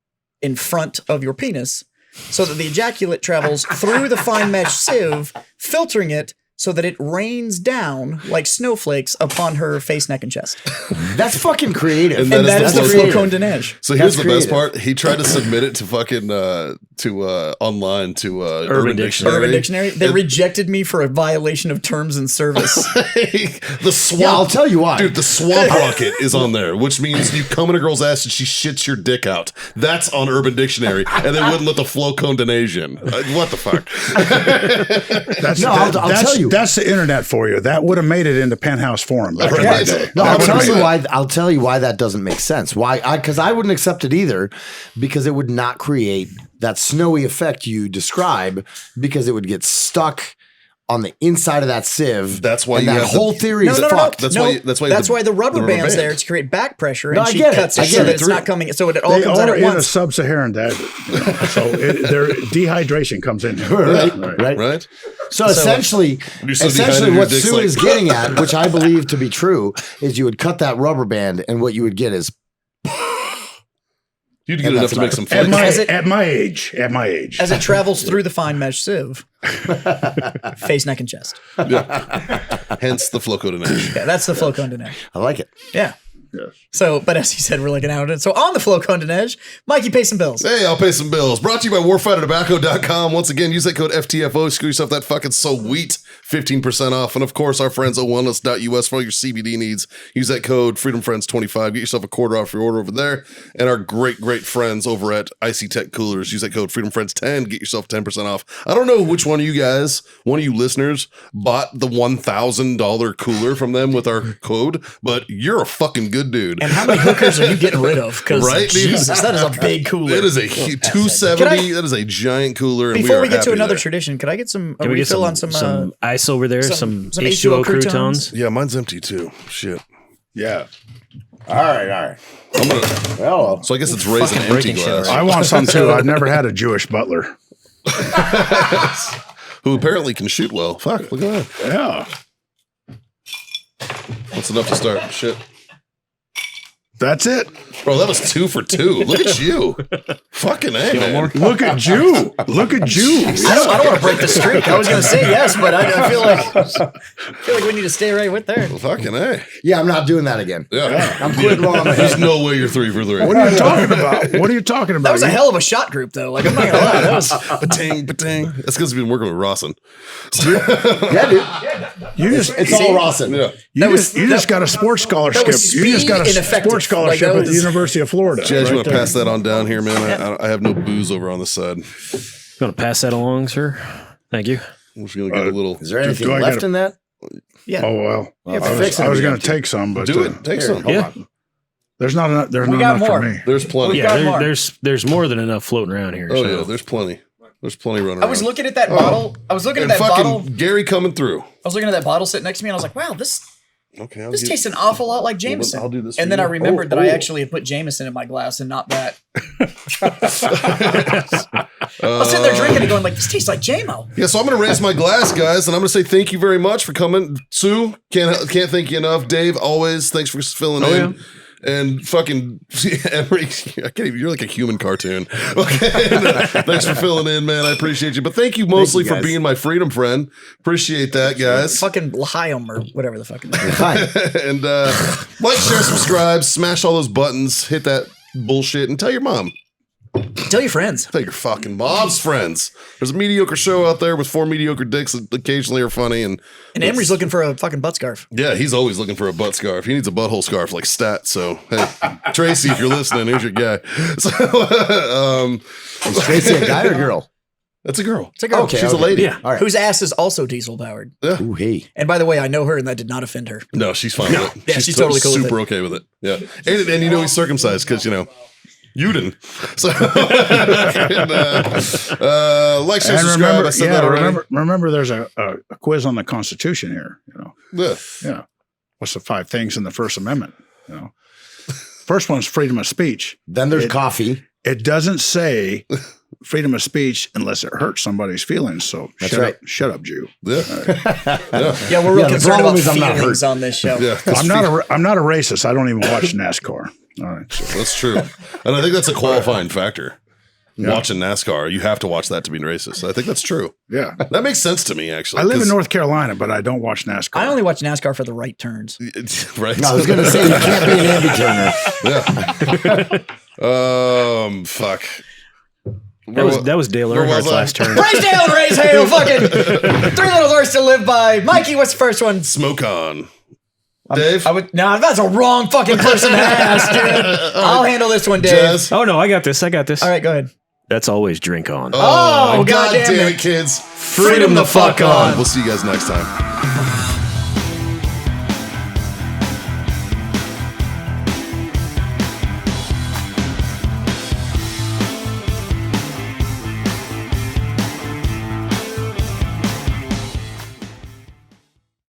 in front of your penis so that the ejaculate travels through the fine mesh sieve, filtering it so that it rains down like snowflakes upon her face, neck, and chest. That's fucking creative. And And that is the flocon. flocon de neige. So here's That's the best creative. part. He tried to submit it to fucking online to Urban Dictionary. Urban Dictionary. They rejected me for a violation of terms and service. The swamp. Yeah, I'll tell you why. Dude, the swamp rocket is on there, which means you come in a girl's ass and she shits your dick out. That's on Urban Dictionary, and they wouldn't let the flocon de neige in. What the fuck? That's, No, I'll tell you. That's the internet for you. That would have made it into Penthouse Forum back in Right. the day. No, That I'll would've tell made you it. why. I'll tell you why that doesn't make sense. Why? Because I wouldn't accept it either, because it would not create that snowy effect you describe, because it would get stuck on the inside of that sieve. That's why and you that have the- whole theory is fucked. That's why the rubber band's there to create back pressure, and I she get it. cuts I it get so that it. it's not coming. So it all They comes out are at in a once. sub-Saharan desert, so their dehydration comes in. Right. So essentially You're so what dehydrated, Sue like- is getting at, which I believe to be true, is you would cut that rubber band, and what you would get is You'd get And enough that's to make about some At flicks. my age, as it travels through the fine mesh sieve, face, neck, and chest. Hence the Floco Dinesh. Yeah, that's the flow cone Dinesh. I like it. Yeah. Yes. So, but as he said, we're like an hour in. So on the flow cone Dinesh, Mikey, pay some bills. Hey, I'll pay some bills. Brought to you by warfightertobacco.com. Once again, use that code FTFO. Screw yourself that fucking sweet 15% off. And of course, our friends at wellness.us for all your CBD needs. Use that code FreedomFriends25. Get yourself a quarter off your order over there. And our great friends over at Icy Tech Coolers. Use that code FreedomFriends10. Get yourself 10% off. I don't know which one of you guys, one of you listeners, bought the $1,000 cooler from them with our code, but you're a fucking good dude. And how many hookers are you getting rid of? Because Right, dude? Jesus, that is a big cooler. It is a 270. That is a giant cooler. And Before we we get to happy another there. tradition, could I get a Can we get refill on some ice over there? Some some H2O H2O croutons? croutons? Yeah, mine's empty too. Shit. Yeah. All right. I'm gonna. Well, So I guess it's raising Fucking empty breaking shit glass. I want some too. I've never had a Jewish butler. Who apparently can shoot well. Fuck, look at that. Yeah. That's enough to start. Shit. That's it. Bro, that was 2 for 2. Look at you. Fucking A, man. Look at you. Look at you. I don't want to break the streak. I was going to say yes, but I feel like we need to stay right with there. Fucking A. yeah, I'm not doing that again. Yeah. I'm quitting while I'm ahead. There's no way you're 3 for 3. What are you talking about? What are you talking about? That was a hell of a shot group, though. Like I'm not gonna lie, that was Ba-ting, ba-ting. That's because we've been working with Rawson. Yeah, dude. You just It's all Rawson. Yeah. you just got a sports scholarship. was You just got a speed and effective. sports scholarship Like, that at the was- University of Florida. Jazz, you right want to there. pass that on down here, man? I have no booze over on this side. You want to pass that along, sir? Thank you. I'm just going to get a little. Is there anything do I left gotta- in that? yeah. Oh well, Yeah, I fix was it. going to take some, but Do it. Take some. hold Yeah. on. There's not enough. There's We not got enough more. for me. There's plenty. got Yeah, more. there's more than enough floating around here. Oh, so. yeah. There's plenty. There's plenty running I around. was looking at that bottle. I was looking at And that fucking bottle. Gary coming through. I was looking at that bottle sitting next to me, and I was like, "Wow, this Okay. I'll tastes an awful lot like Jameson." I'll do this and for then you. I remembered that Oh, I oh. actually had put Jameson in my glass and not that. I was sitting there drinking and going like, "This tastes like JMO." Yeah, so I'm going to raise my glass, guys, and I'm going to say thank you very much for coming. Sue, can't thank you enough. Dave, always, thanks for filling in. Yeah. And fucking Emery, I can't even, you're like a human cartoon. Okay. Thanks for filling in, man. I appreciate you. But thank you mostly for guys. being my freedom friend. Appreciate that, guys. Fucking L'chaim or whatever the fuck it is. Fine. And like, share, subscribe, smash all those buttons, hit that bullshit, and tell your mom. Tell your friends. Tell your fucking mom's friends. There's a mediocre show out there with 4 mediocre dicks that occasionally are funny. And Emery's looking for a fucking butt scarf. yeah, he's always looking for a butt scarf. He needs a butthole scarf like Stat. So, hey, Tracy, if you're listening, here's your guy. So, Is Tracy a guy or girl? that's a girl. It's a girl. Okay. She's a lady. Yeah. All right. Whose ass is also diesel powered. Ooh, hey. And by the way, I know her, and that did not offend her. No, she's fine with it. Yeah, she's totally cool with super it. okay with it. Yeah. And you know he's circumcised because, you know, you didn't. So, and, like, share, And subscribe. remember, I said that already. remember, there's a quiz on the Constitution here. Yeah. Yeah. What's the 5 things in the First Amendment? First one's freedom of speech. Then there's coffee. It doesn't say freedom of speech unless it hurts somebody's feelings. So That's shut right. up, shut up, Jew. Yeah. Yeah, we're real Yeah, the concerned problem about is I'm not feelings on this show. Yeah. I'm not a racist. I don't even watch NASCAR. All right. So, That's true. And I think that's a qualifying factor. Watching NASCAR, you have to watch that to be racist. I think that's true. yeah. That makes sense to me, actually. I live in 'cause- North Carolina, but I don't watch NASCAR. I only watch NASCAR for the right turns. right? No, I was going to say you can't be an ambi-turner. Yeah. Fuck. That was Dale where was Earnhardt's I? last turn. Raise Dale and raise hail, fucking 3 little horses to live by. Mikey, what's the first one? Smoke on. Dave? No, that's a wrong fucking person to ask, dude. I'll handle this one, Dave. Jazz? Oh no, I got this. All All right, go ahead. That's always drink on. Oh, God goddamn damn it. it, kids. Freedom the fuck on. We'll see you guys next time.